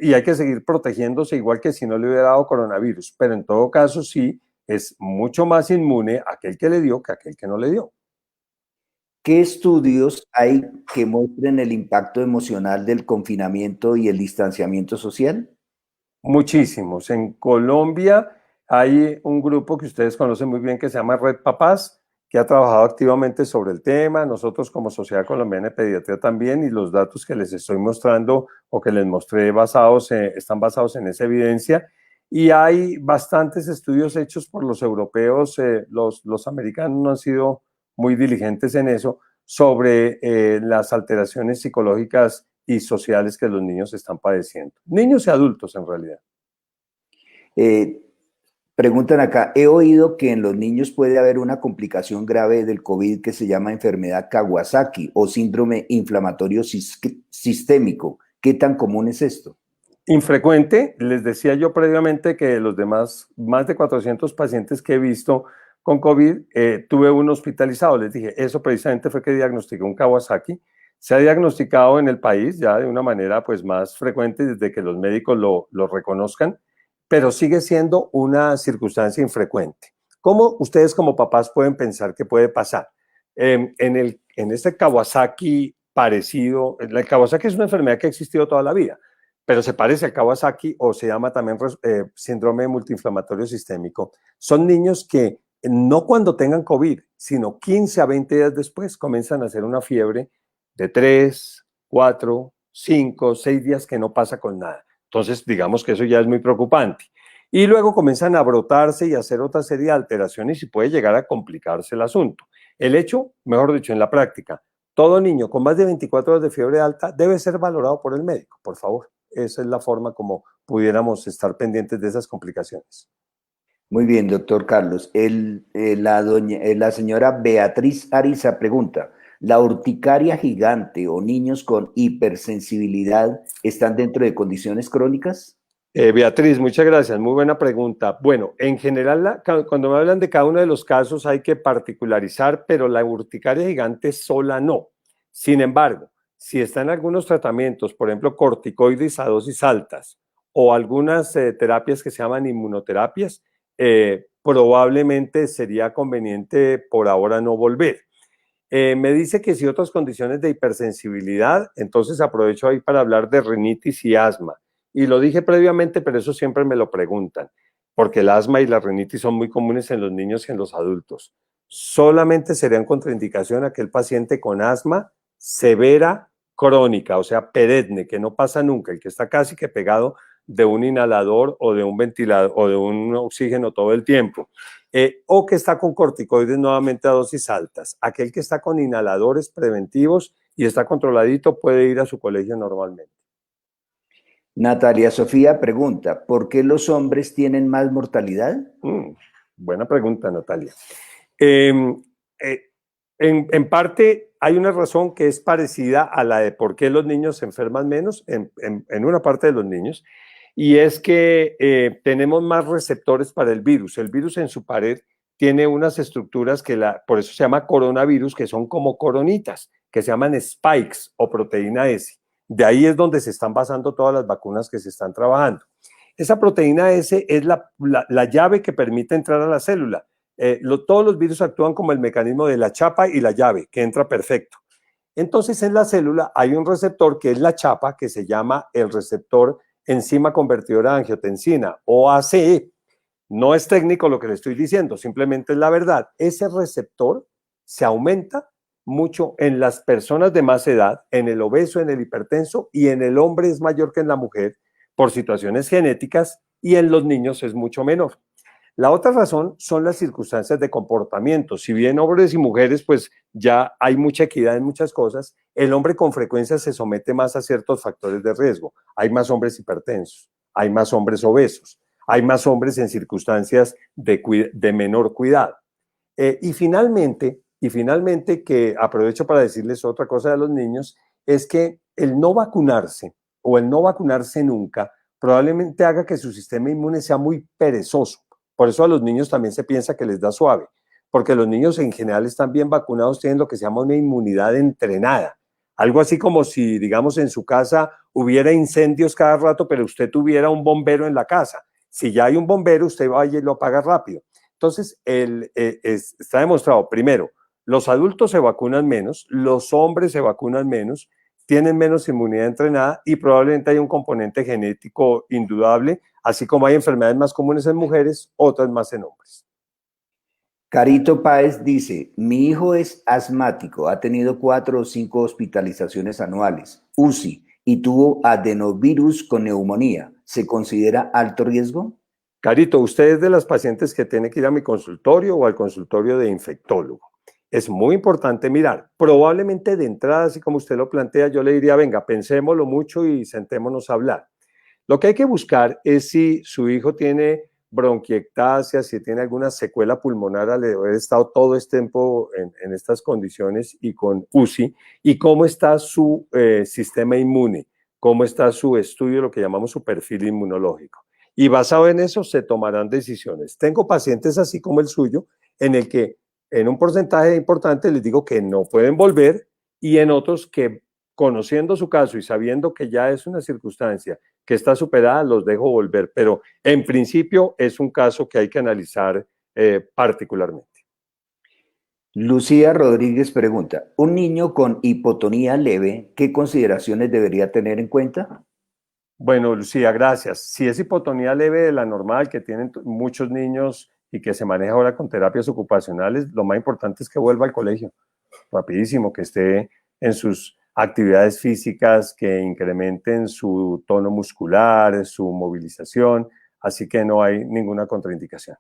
y hay que seguir protegiéndose igual que si no le hubiera dado coronavirus, pero en todo caso sí es mucho más inmune aquel que le dio que aquel que no le dio. ¿Qué estudios hay que muestren el impacto emocional del confinamiento y el distanciamiento social? Muchísimos. En Colombia hay un grupo que ustedes conocen muy bien que se llama Red Papás, que ha trabajado activamente sobre el tema, nosotros como Sociedad Colombiana de Pediatría también, y los datos que les estoy mostrando o que les mostré están basados en esa evidencia. Y hay bastantes estudios hechos por los europeos, los americanos no han sido muy diligentes en eso, sobre las alteraciones psicológicas y sociales que los niños están padeciendo. Niños y adultos en realidad. Eh, Preguntan acá, he oído que en los niños puede haber una complicación grave del COVID que se llama enfermedad Kawasaki o síndrome inflamatorio sistémico. ¿Qué tan común es esto? Infrecuente, les decía yo previamente que los demás, más de 400 pacientes que he visto con COVID, tuve uno hospitalizado. Les dije, eso precisamente fue que diagnostiqué un Kawasaki. Se ha diagnosticado en el país ya de una manera pues más frecuente desde que los médicos lo reconozcan, pero sigue siendo una circunstancia infrecuente. ¿Cómo ustedes como papás pueden pensar que puede pasar? En este Kawasaki parecido, el Kawasaki es una enfermedad que ha existido toda la vida, pero se parece al Kawasaki o se llama también síndrome multiinflamatorio sistémico. Son niños que no cuando tengan COVID, sino 15 a 20 días después comienzan a hacer una fiebre de 3, 4, 5, 6 días que no pasa con nada. Entonces, digamos que eso ya es muy preocupante. Y luego comienzan a brotarse y a hacer otra serie de alteraciones y puede llegar a complicarse el asunto. El hecho, mejor dicho, en la práctica, todo niño con más de 24 horas de fiebre alta debe ser valorado por el médico, por favor. Esa es la forma como pudiéramos estar pendientes de esas complicaciones. Muy bien, doctor Carlos. La señora Beatriz Ariza pregunta, ¿la urticaria gigante o niños con hipersensibilidad están dentro de condiciones crónicas? Beatriz, muchas gracias. Muy buena pregunta. Bueno, en general, cuando me hablan de cada uno de los casos hay que particularizar, pero la urticaria gigante sola no. Sin embargo, si están algunos tratamientos, por ejemplo, corticoides a dosis altas o algunas terapias que se llaman inmunoterapias, probablemente sería conveniente por ahora no volver. Me dice que si otras condiciones de hipersensibilidad, entonces aprovecho ahí para hablar de rinitis y asma. Y lo dije previamente, pero eso siempre me lo preguntan, porque el asma y la rinitis son muy comunes en los niños y en los adultos. Solamente serían contraindicación aquel paciente con asma severa crónica, o sea, perenne, que no pasa nunca, el que está casi que pegado de un inhalador o de un ventilador o de un oxígeno todo el tiempo. O que está con corticoides nuevamente a dosis altas. Aquel que está con inhaladores preventivos y está controladito puede ir a su colegio normalmente. Natalia Sofía pregunta, ¿por qué los hombres tienen más mortalidad? Buena pregunta, Natalia. En parte hay una razón que es parecida a la de por qué los niños se enferman menos en una parte de los niños, y es que tenemos más receptores para el virus. El virus en su pared tiene unas estructuras por eso se llama coronavirus, que son como coronitas, que se llaman spikes o proteína S. De ahí es donde se están basando todas las vacunas que se están trabajando. Esa proteína S es la llave que permite entrar a la célula. Todos los virus actúan como el mecanismo de la chapa y la llave, que entra perfecto. Entonces, en la célula hay un receptor que es la chapa, que se llama el receptor enzima convertidora de angiotensina, o ACE. No es técnico lo que le estoy diciendo, simplemente es la verdad. Ese receptor se aumenta mucho en las personas de más edad, en el obeso, en el hipertenso, y en el hombre es mayor que en la mujer por situaciones genéticas, y en los niños es mucho menor. La otra razón son las circunstancias de comportamiento. Si bien hombres y mujeres, pues ya hay mucha equidad en muchas cosas, el hombre con frecuencia se somete más a ciertos factores de riesgo. Hay más hombres hipertensos, hay más hombres obesos, hay más hombres en circunstancias de menor cuidado. Y finalmente, que aprovecho para decirles otra cosa de los niños, es que el no vacunarse o el no vacunarse nunca probablemente haga que su sistema inmune sea muy perezoso. Por eso a los niños también se piensa que les da suave, porque los niños en general están bien vacunados, tienen lo que se llama una inmunidad entrenada. Algo así como si, digamos, en su casa hubiera incendios cada rato, pero usted tuviera un bombero en la casa. Si ya hay un bombero, usted vaya y lo apaga rápido. Entonces, está demostrado, primero, los adultos se vacunan menos, los hombres se vacunan menos, tienen menos inmunidad entrenada y probablemente hay un componente genético indudable, así como hay enfermedades más comunes en mujeres, otras más en hombres. Carito Páez dice, mi hijo es asmático, ha tenido 4 o 5 hospitalizaciones anuales, UCI, y tuvo adenovirus con neumonía. ¿Se considera alto riesgo? Carito, usted es de las pacientes que tiene que ir a mi consultorio o al consultorio de infectólogo. Es muy importante mirar. Probablemente de entrada, así como usted lo plantea, yo le diría, venga, pensémoslo mucho y sentémonos a hablar. Lo que hay que buscar es si su hijo tiene bronquiectasia, si tiene alguna secuela pulmonar al haber estado todo este tiempo en estas condiciones y con UCI, y cómo está su sistema inmune, cómo está su estudio, lo que llamamos su perfil inmunológico. Y basado en eso se tomarán decisiones. Tengo pacientes así como el suyo, en el que en un porcentaje importante les digo que no pueden volver y en otros que conociendo su caso y sabiendo que ya es una circunstancia que está superada, los dejo volver, pero en principio es un caso que hay que analizar particularmente. Lucía Rodríguez pregunta, ¿un niño con hipotonía leve, qué consideraciones debería tener en cuenta? Bueno, Lucía, gracias. Si es hipotonía leve de la normal que tienen muchos niños y que se maneja ahora con terapias ocupacionales, lo más importante es que vuelva al colegio, rapidísimo, que esté en sus actividades físicas, que incrementen su tono muscular, su movilización, así que no hay ninguna contraindicación.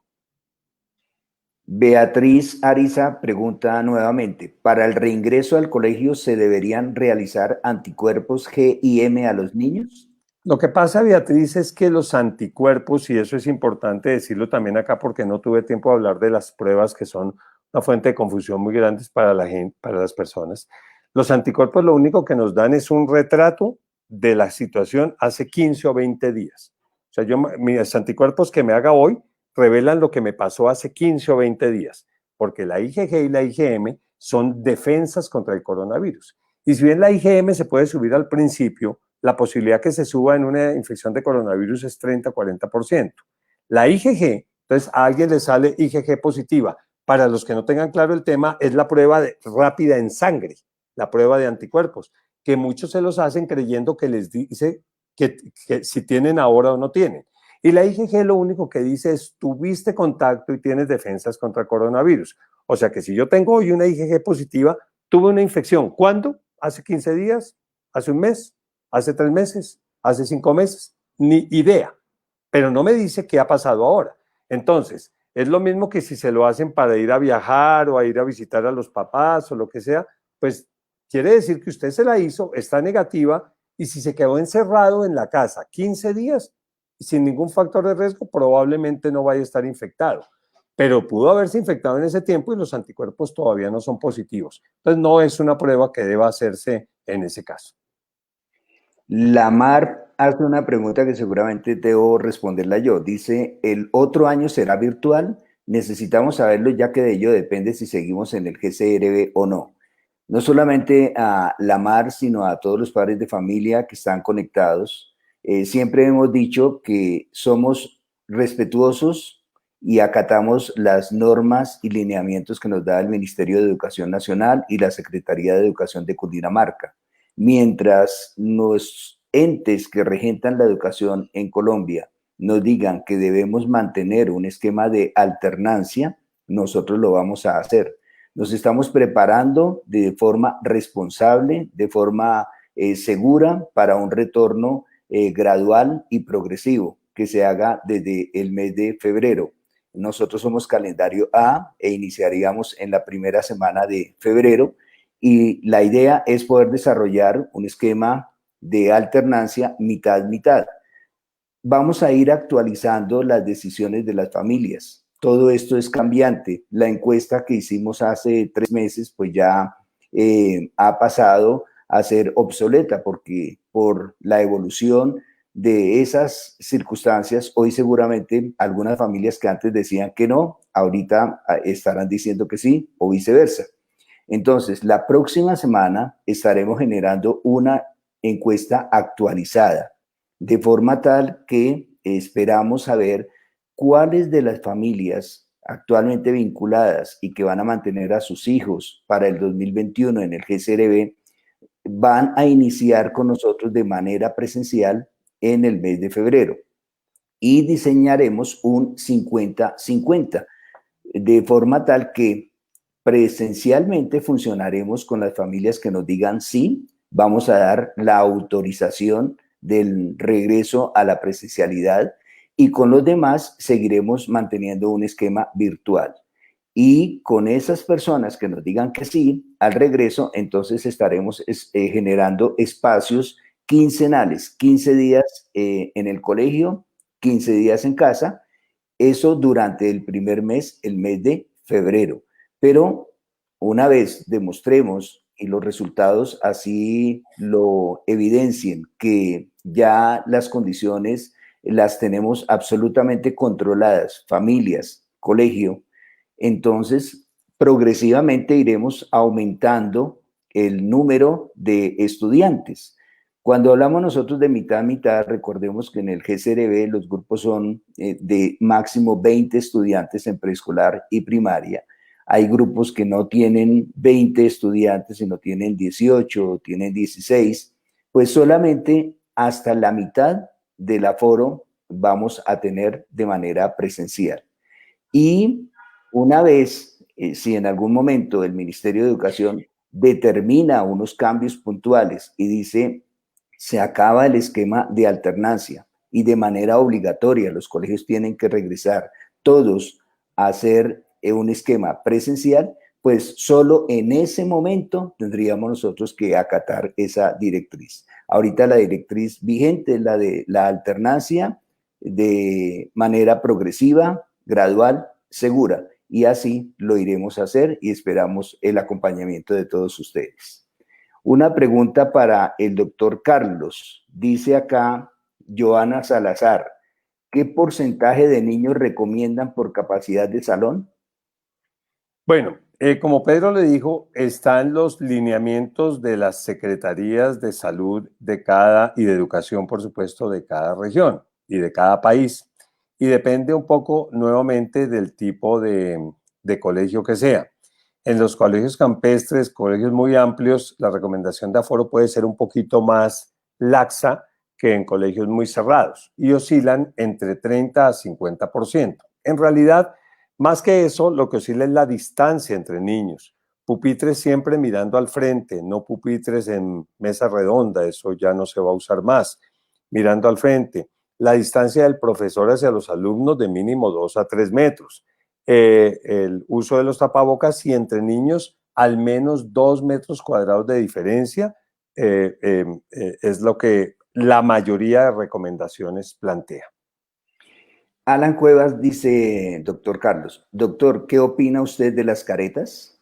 Beatriz Ariza pregunta nuevamente, ¿para el reingreso al colegio se deberían realizar anticuerpos GIM a los niños? Lo que pasa, Beatriz, es que los anticuerpos, y eso es importante decirlo también acá porque no tuve tiempo de hablar de las pruebas que son una fuente de confusión muy grande para la gente, para las personas. Los anticuerpos lo único que nos dan es un retrato de la situación hace 15 o 20 días. O sea, mis anticuerpos que me haga hoy revelan lo que me pasó hace 15 o 20 días, porque la IgG y la IgM son defensas contra el coronavirus. Y si bien la IgM se puede subir al principio, la posibilidad que se suba en una infección de coronavirus es 30-40%. La IgG, entonces a alguien le sale IgG positiva. Para los que no tengan claro el tema, es la prueba rápida en sangre, la prueba de anticuerpos, que muchos se los hacen creyendo que les dice que si tienen ahora o no tienen. Y la IgG lo único que dice es, tuviste contacto y tienes defensas contra coronavirus. O sea que si yo tengo hoy una IgG positiva, tuve una infección. ¿Cuándo? ¿Hace 15 días? ¿Hace un mes? ¿Hace 3 meses? ¿Hace 5 meses? Ni idea. Pero no me dice qué ha pasado ahora. Entonces, es lo mismo que si se lo hacen para ir a viajar o a ir a visitar a los papás o lo que sea, pues quiere decir que usted se la hizo, está negativa, y si se quedó encerrado en la casa 15 días sin ningún factor de riesgo, probablemente no vaya a estar infectado. Pero pudo haberse infectado en ese tiempo y los anticuerpos todavía no son positivos. Entonces, no es una prueba que deba hacerse en ese caso. Lamar hace una pregunta que seguramente debo responderla yo. Dice, ¿el otro año será virtual? Necesitamos saberlo ya que de ello depende si seguimos en el GCRB o no. No solamente a Lamar, sino a todos los padres de familia que están conectados. Siempre hemos dicho que somos respetuosos y acatamos las normas y lineamientos que nos da el Ministerio de Educación Nacional y la Secretaría de Educación de Cundinamarca. Mientras los entes que regentan la educación en Colombia nos digan que debemos mantener un esquema de alternancia, nosotros lo vamos a hacer. Nos estamos preparando de forma responsable, de forma segura para un retorno gradual y progresivo que se haga desde el mes de febrero. Nosotros somos calendario A e iniciaríamos en la primera semana de febrero y la idea es poder desarrollar un esquema de alternancia mitad-mitad. Vamos a ir actualizando las decisiones de las familias. Todo esto es cambiante. La encuesta que hicimos hace 3 meses, pues ya ha pasado a ser obsoleta porque por la evolución de esas circunstancias, hoy seguramente algunas familias que antes decían que no, ahorita estarán diciendo que sí o viceversa. Entonces, la próxima semana estaremos generando una encuesta actualizada, de forma tal que esperamos saber cuáles de las familias actualmente vinculadas y que van a mantener a sus hijos para el 2021 en el GCRB van a iniciar con nosotros de manera presencial en el mes de febrero. Y diseñaremos un 50-50, de forma tal que presencialmente funcionaremos con las familias que nos digan sí, vamos a dar la autorización del regreso a la presencialidad, y con los demás seguiremos manteniendo un esquema virtual. Y con esas personas que nos digan que sí al regreso, entonces estaremos generando espacios quincenales, 15 días en el colegio, 15 días en casa, eso durante el primer mes, el mes de febrero. Pero una vez demostremos y los resultados así lo evidencien, que ya las condiciones las tenemos absolutamente controladas, familias, colegio, entonces progresivamente iremos aumentando el número de estudiantes. Cuando hablamos nosotros de mitad a mitad, recordemos que en el GCRB los grupos son de máximo 20 estudiantes en preescolar y primaria. Hay grupos que no tienen 20 estudiantes, sino tienen 18 o tienen 16. Pues solamente hasta la mitad del aforo vamos a tener de manera presencial. Y una vez, si en algún momento el Ministerio de Educación determina unos cambios puntuales y dice, se acaba el esquema de alternancia y de manera obligatoria los colegios tienen que regresar todos a hacer un esquema presencial, pues solo en ese momento tendríamos nosotros que acatar esa directriz. Ahorita la directriz vigente es la de la alternancia de manera progresiva, gradual, segura, y así lo iremos a hacer y esperamos el acompañamiento de todos ustedes. Una pregunta para el doctor Carlos. Dice acá Joana Salazar, ¿qué porcentaje de niños recomiendan por capacidad de salón? Bueno, como Pedro le dijo, están los lineamientos de las secretarías de salud de cada y de educación, por supuesto, de cada región y de cada país. Y depende un poco nuevamente del tipo de colegio que sea. En los colegios campestres, colegios muy amplios, la recomendación de aforo puede ser un poquito más laxa que en colegios muy cerrados y oscilan entre 30 a 50%. En realidad, más que eso, lo que oscila es la distancia entre niños. Pupitres siempre mirando al frente, no pupitres en mesa redonda, eso ya no se va a usar más. Mirando al frente. La distancia del profesor hacia los alumnos de mínimo 2 a 3 metros. El uso de los tapabocas y entre niños al menos 2 metros cuadrados de diferencia es lo que la mayoría de recomendaciones plantea. Alan Cuevas dice, doctor Carlos, doctor, ¿qué opina usted de las caretas?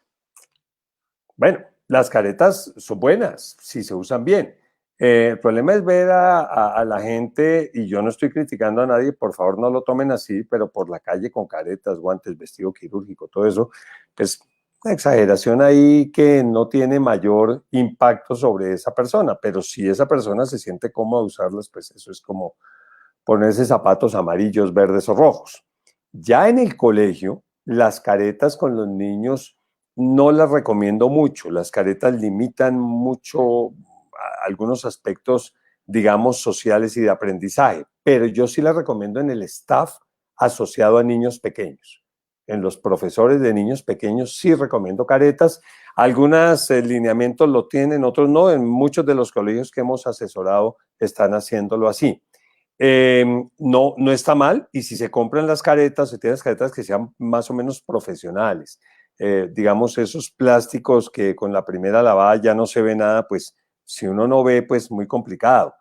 Bueno, las caretas son buenas si se usan bien. El problema es ver a la gente, y yo no estoy criticando a nadie, por favor no lo tomen así, pero por la calle con caretas, guantes, vestido quirúrgico, todo eso, es una exageración ahí que no tiene mayor impacto sobre esa persona, pero si esa persona se siente cómoda usarlas, pues eso es como ponerse zapatos amarillos, verdes o rojos. Ya en el colegio, las caretas con los niños no las recomiendo mucho. Las caretas limitan mucho algunos aspectos, digamos, sociales y de aprendizaje, pero yo sí las recomiendo en el staff asociado a niños pequeños. En los profesores de niños pequeños sí recomiendo caretas. Algunos lineamientos lo tienen, otros no. En muchos de los colegios que hemos asesorado están haciéndolo así. No está mal, y si se compran las caretas, se tienen las caretas que sean más o menos profesionales, digamos esos plásticos que con la primera lavada ya no se ve nada, pues si uno no ve, pues muy complicado.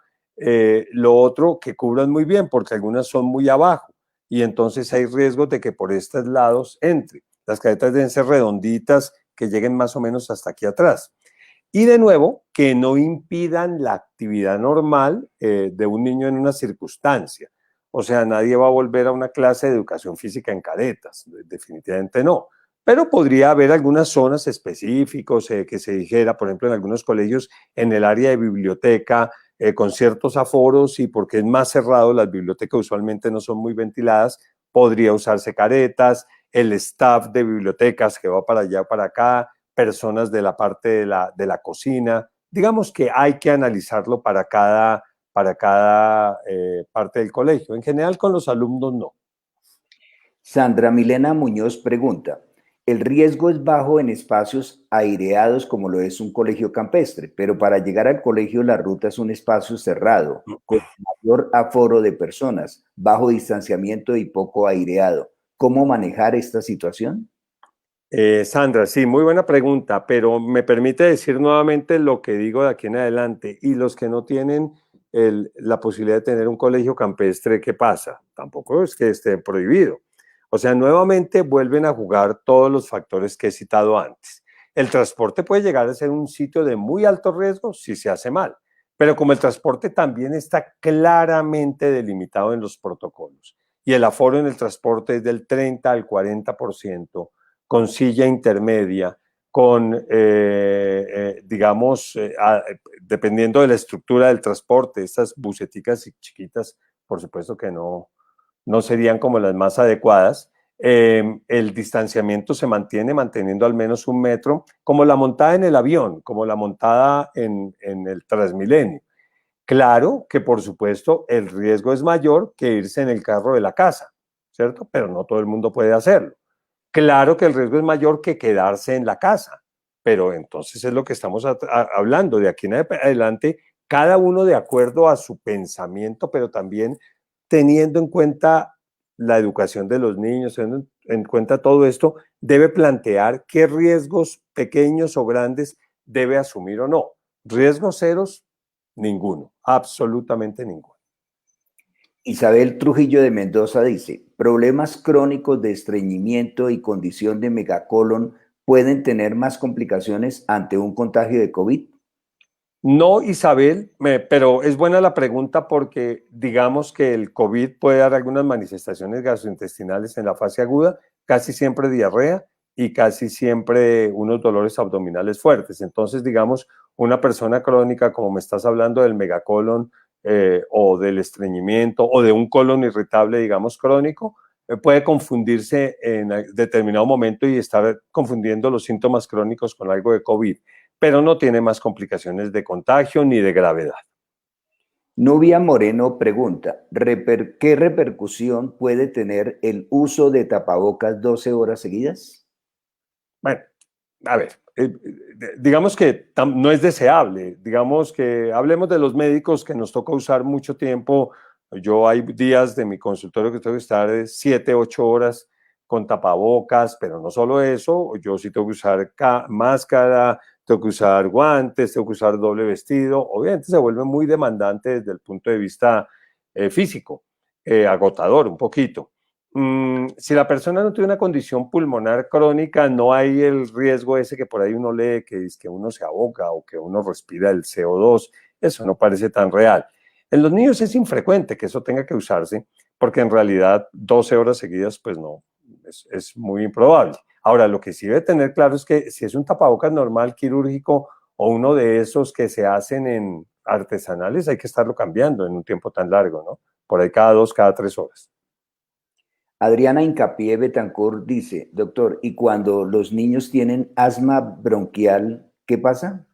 Lo otro, que cubran muy bien, porque algunas son muy abajo y entonces hay riesgos de que por estos lados entre. Las caretas deben ser redonditas, que lleguen más o menos hasta aquí atrás. Y de nuevo, que no impidan la actividad normal de un niño en una circunstancia. O sea, nadie va a volver a una clase de educación física en caretas, definitivamente no. pero podría haber algunas zonas específicas que se dijera, por ejemplo, en algunos colegios, en el área de biblioteca, con ciertos aforos y porque es más cerrado, las bibliotecas usualmente no son muy ventiladas, podría usarse caretas, el staff de bibliotecas que va para allá, para acá, personas de la parte de la cocina. Digamos que hay que analizarlo para cada parte del colegio. En general con los alumnos no. Sandra Milena Muñoz pregunta, el riesgo es bajo en espacios aireados como lo es un colegio campestre, pero para llegar al colegio la ruta es un espacio cerrado, con mayor aforo de personas, bajo distanciamiento y poco aireado. ¿Cómo manejar esta situación? Sandra, sí, muy buena pregunta, pero me permite decir nuevamente lo que digo de aquí en adelante. Y los que no tienen la posibilidad de tener un colegio campestre, ¿qué pasa? Tampoco es que esté prohibido. O sea, nuevamente vuelven a jugar todos los factores que he citado antes. El transporte puede llegar a ser un sitio de muy alto riesgo si se hace mal, pero como el transporte también está claramente delimitado en los protocolos y el aforo en el transporte es del 30 al 40%, con silla intermedia, con, digamos, dependiendo de la estructura del transporte, estas buseticas chiquitas, por supuesto que no serían como las más adecuadas. El distanciamiento se mantiene manteniendo al menos 1 metro, como la montada en el avión, como la montada en el Transmilenio. Claro que, por supuesto, el riesgo es mayor que irse en el carro de la casa, ¿cierto? Pero no todo el mundo puede hacerlo. Claro que el riesgo es mayor que quedarse en la casa, pero entonces es lo que estamos hablando. De aquí en adelante, cada uno de acuerdo a su pensamiento, pero también teniendo en cuenta la educación de los niños, teniendo en cuenta todo esto, debe plantear qué riesgos pequeños o grandes debe asumir o no. Riesgos ceros, ninguno, absolutamente ninguno. Isabel Trujillo de Mendoza dice, problemas crónicos de estreñimiento y condición de megacolon pueden tener más complicaciones ante un contagio de COVID. No, Isabel, pero es buena la pregunta porque digamos que el COVID puede dar algunas manifestaciones gastrointestinales en la fase aguda, casi siempre diarrea y casi siempre unos dolores abdominales fuertes. Entonces, digamos, una persona crónica, como me estás hablando del megacolon o del estreñimiento o de un colon irritable, digamos, crónico, puede confundirse en determinado momento y estar confundiendo los síntomas crónicos con algo de COVID, pero no tiene más complicaciones de contagio ni de gravedad. Nubia Moreno pregunta, ¿qué repercusión puede tener el uso de tapabocas 12 horas seguidas? Bueno, a ver, digamos que no es deseable, digamos que hablemos de los médicos que nos toca usar mucho tiempo. Yo hay días de mi consultorio que tengo que estar 7, 8 horas con tapabocas, pero no solo eso, yo sí tengo que usar máscara, tengo que usar guantes, tengo que usar doble vestido. Obviamente se vuelve muy demandante desde el punto de vista físico, agotador un poquito. Si la persona no tiene una condición pulmonar crónica, no hay el riesgo ese que por ahí uno lee, que es que uno se ahoga o que uno respira el CO2. Eso no parece tan real. En los niños es infrecuente que eso tenga que usarse, porque en realidad 12 horas seguidas, pues no, es muy improbable. Ahora, lo que sí debe tener claro es que si es un tapabocas normal, quirúrgico, o uno de esos que se hacen en artesanales, hay que estarlo cambiando en un tiempo tan largo, ¿no? Por ahí cada 2, cada 3 horas. Adriana Incapié Betancourt dice, doctor, ¿y cuando los niños tienen asma bronquial, qué pasa?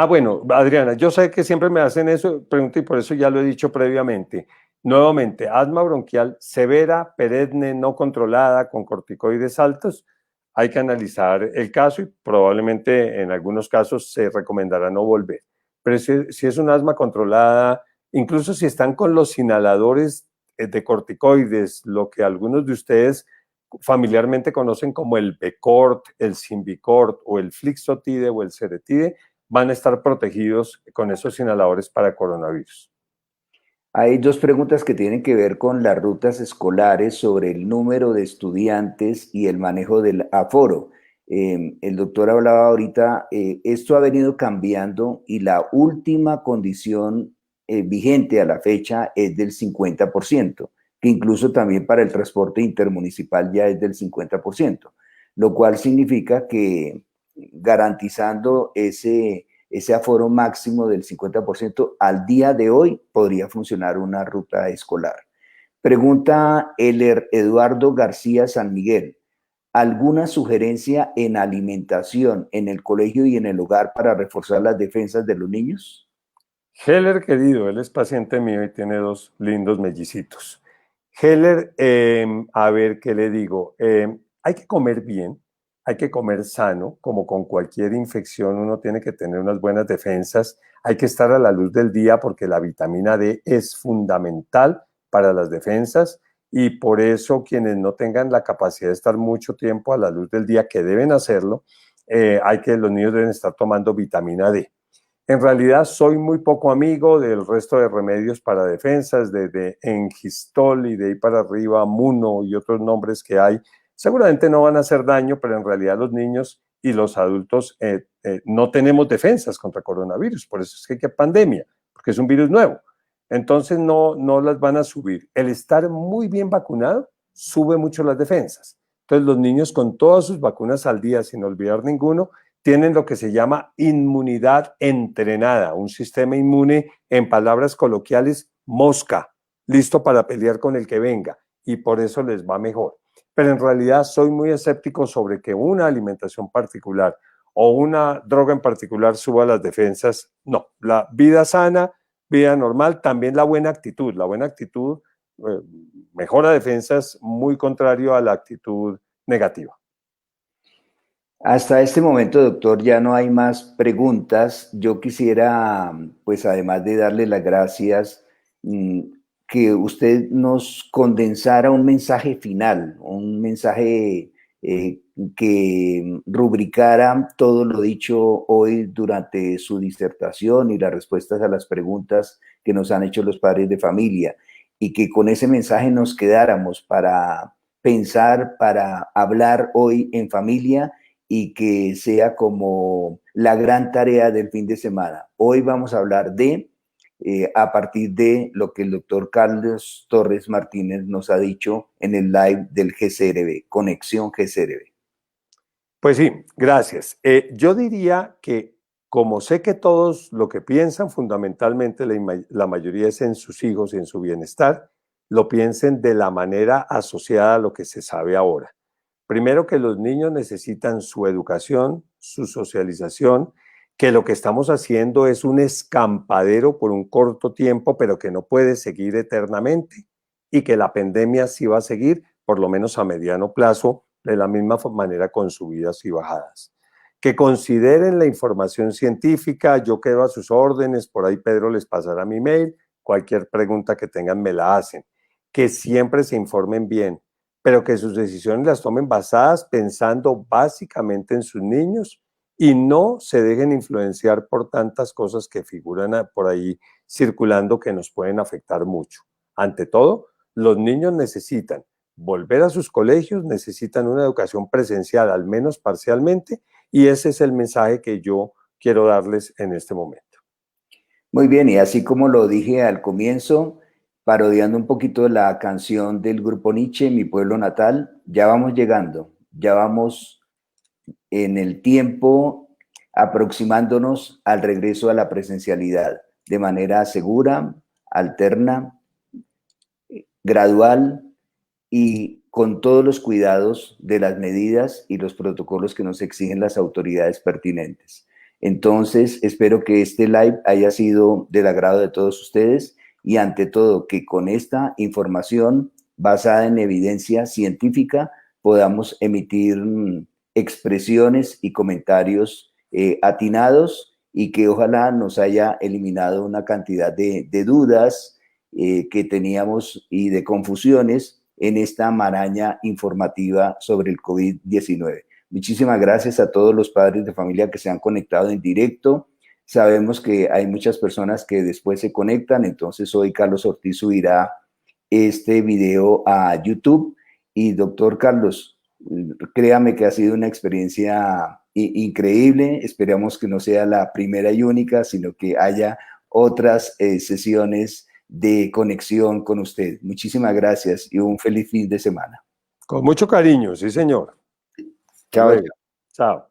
Bueno, Adriana, yo sé que siempre me hacen eso, pregunta y por eso ya lo he dicho previamente. Nuevamente, asma bronquial severa, perenne, no controlada, con corticoides altos, hay que analizar el caso y probablemente en algunos casos se recomendará no volver. Pero si es un asma controlada, incluso si están con los inhaladores de corticoides, lo que algunos de ustedes familiarmente conocen como el Becort, el Symbicort o el Flixotide o el Ceretide, van a estar protegidos con esos inhaladores para coronavirus. Hay dos preguntas que tienen que ver con las rutas escolares sobre el número de estudiantes y el manejo del aforo. El doctor hablaba ahorita, esto ha venido cambiando y la última condición vigente a la fecha es del 50%, que incluso también para el transporte intermunicipal ya es del 50%. lo cual significa que garantizando ese aforo máximo del 50%, al día de hoy podría funcionar una ruta escolar. Pregunta Eduardo García San Miguel. ¿Alguna sugerencia en alimentación en el colegio y en el hogar para reforzar las defensas de los niños? Heller, querido, él es paciente mío y tiene dos lindos mellicitos. Heller, a ver, ¿qué le digo? Hay que comer bien, hay que comer sano, como con cualquier infección uno tiene que tener unas buenas defensas, hay que estar a la luz del día porque la vitamina D es fundamental para las defensas y por eso quienes no tengan la capacidad de estar mucho tiempo a la luz del día, que deben hacerlo, los niños deben estar tomando vitamina D. En realidad soy muy poco amigo del resto de remedios para defensas, de Engistol y de ahí para arriba, Muno y otros nombres que hay. Seguramente no van a hacer daño, pero en realidad los niños y los adultos no tenemos defensas contra coronavirus. Por eso es que hay pandemia, porque es un virus nuevo. Entonces no las van a subir. El estar muy bien vacunado sube mucho las defensas. Entonces los niños con todas sus vacunas al día, sin olvidar ninguno, tienen lo que se llama inmunidad entrenada, un sistema inmune, en palabras coloquiales, mosca, listo para pelear con el que venga, y por eso les va mejor. Pero en realidad soy muy escéptico sobre que una alimentación particular o una droga en particular suba las defensas. No, la vida sana, vida normal, también la buena actitud. La buena actitud mejora defensas, muy contrario a la actitud negativa. Hasta este momento, doctor, ya no hay más preguntas. Yo quisiera, pues además de darle las gracias, que usted nos condensara un mensaje final, un mensaje que rubricara todo lo dicho hoy durante su disertación y las respuestas a las preguntas que nos han hecho los padres de familia, y que con ese mensaje nos quedáramos para pensar, para hablar hoy en familia, y que sea como la gran tarea del fin de semana. Hoy vamos a hablar a partir de lo que el doctor Carlos Torres Martínez nos ha dicho en el live del GCRB, Conexión GCRB. Pues sí, gracias. Yo diría que como sé que todos lo que piensan fundamentalmente la mayoría es en sus hijos y en su bienestar, lo piensen de la manera asociada a lo que se sabe ahora. Primero, que los niños necesitan su educación, su socialización, que lo que estamos haciendo es un escampadero por un corto tiempo, pero que no puede seguir eternamente, y que la pandemia sí va a seguir, por lo menos a mediano plazo, de la misma manera, con subidas y bajadas. Que consideren la información científica, yo quedo a sus órdenes, por ahí Pedro les pasará mi mail, cualquier pregunta que tengan me la hacen. Que siempre se informen bien, pero que sus decisiones las tomen basadas pensando básicamente en sus niños y no se dejen influenciar por tantas cosas que figuran por ahí circulando que nos pueden afectar mucho. Ante todo, los niños necesitan volver a sus colegios, necesitan una educación presencial, al menos parcialmente, y ese es el mensaje que yo quiero darles en este momento. Muy bien, y así como lo dije al comienzo, parodiando un poquito la canción del grupo Nietzsche, Mi pueblo natal, ya vamos llegando, ya vamos en el tiempo aproximándonos al regreso a la presencialidad de manera segura, alterna, gradual y con todos los cuidados de las medidas y los protocolos que nos exigen las autoridades pertinentes. Entonces, espero que este live haya sido del agrado de todos ustedes y ante todo que con esta información basada en evidencia científica podamos emitir expresiones y comentarios atinados y que ojalá nos haya eliminado una cantidad de dudas que teníamos y de confusiones en esta maraña informativa sobre el COVID-19. Muchísimas gracias a todos los padres de familia que se han conectado en directo. Sabemos que hay muchas personas que después se conectan, entonces hoy Carlos Ortiz subirá este video a YouTube. Y doctor Carlos, créame que ha sido una experiencia increíble. Esperamos que no sea la primera y única, sino que haya otras sesiones de conexión con usted. Muchísimas gracias y un feliz fin de semana. Con mucho cariño, sí, señor. Que venga. Chao.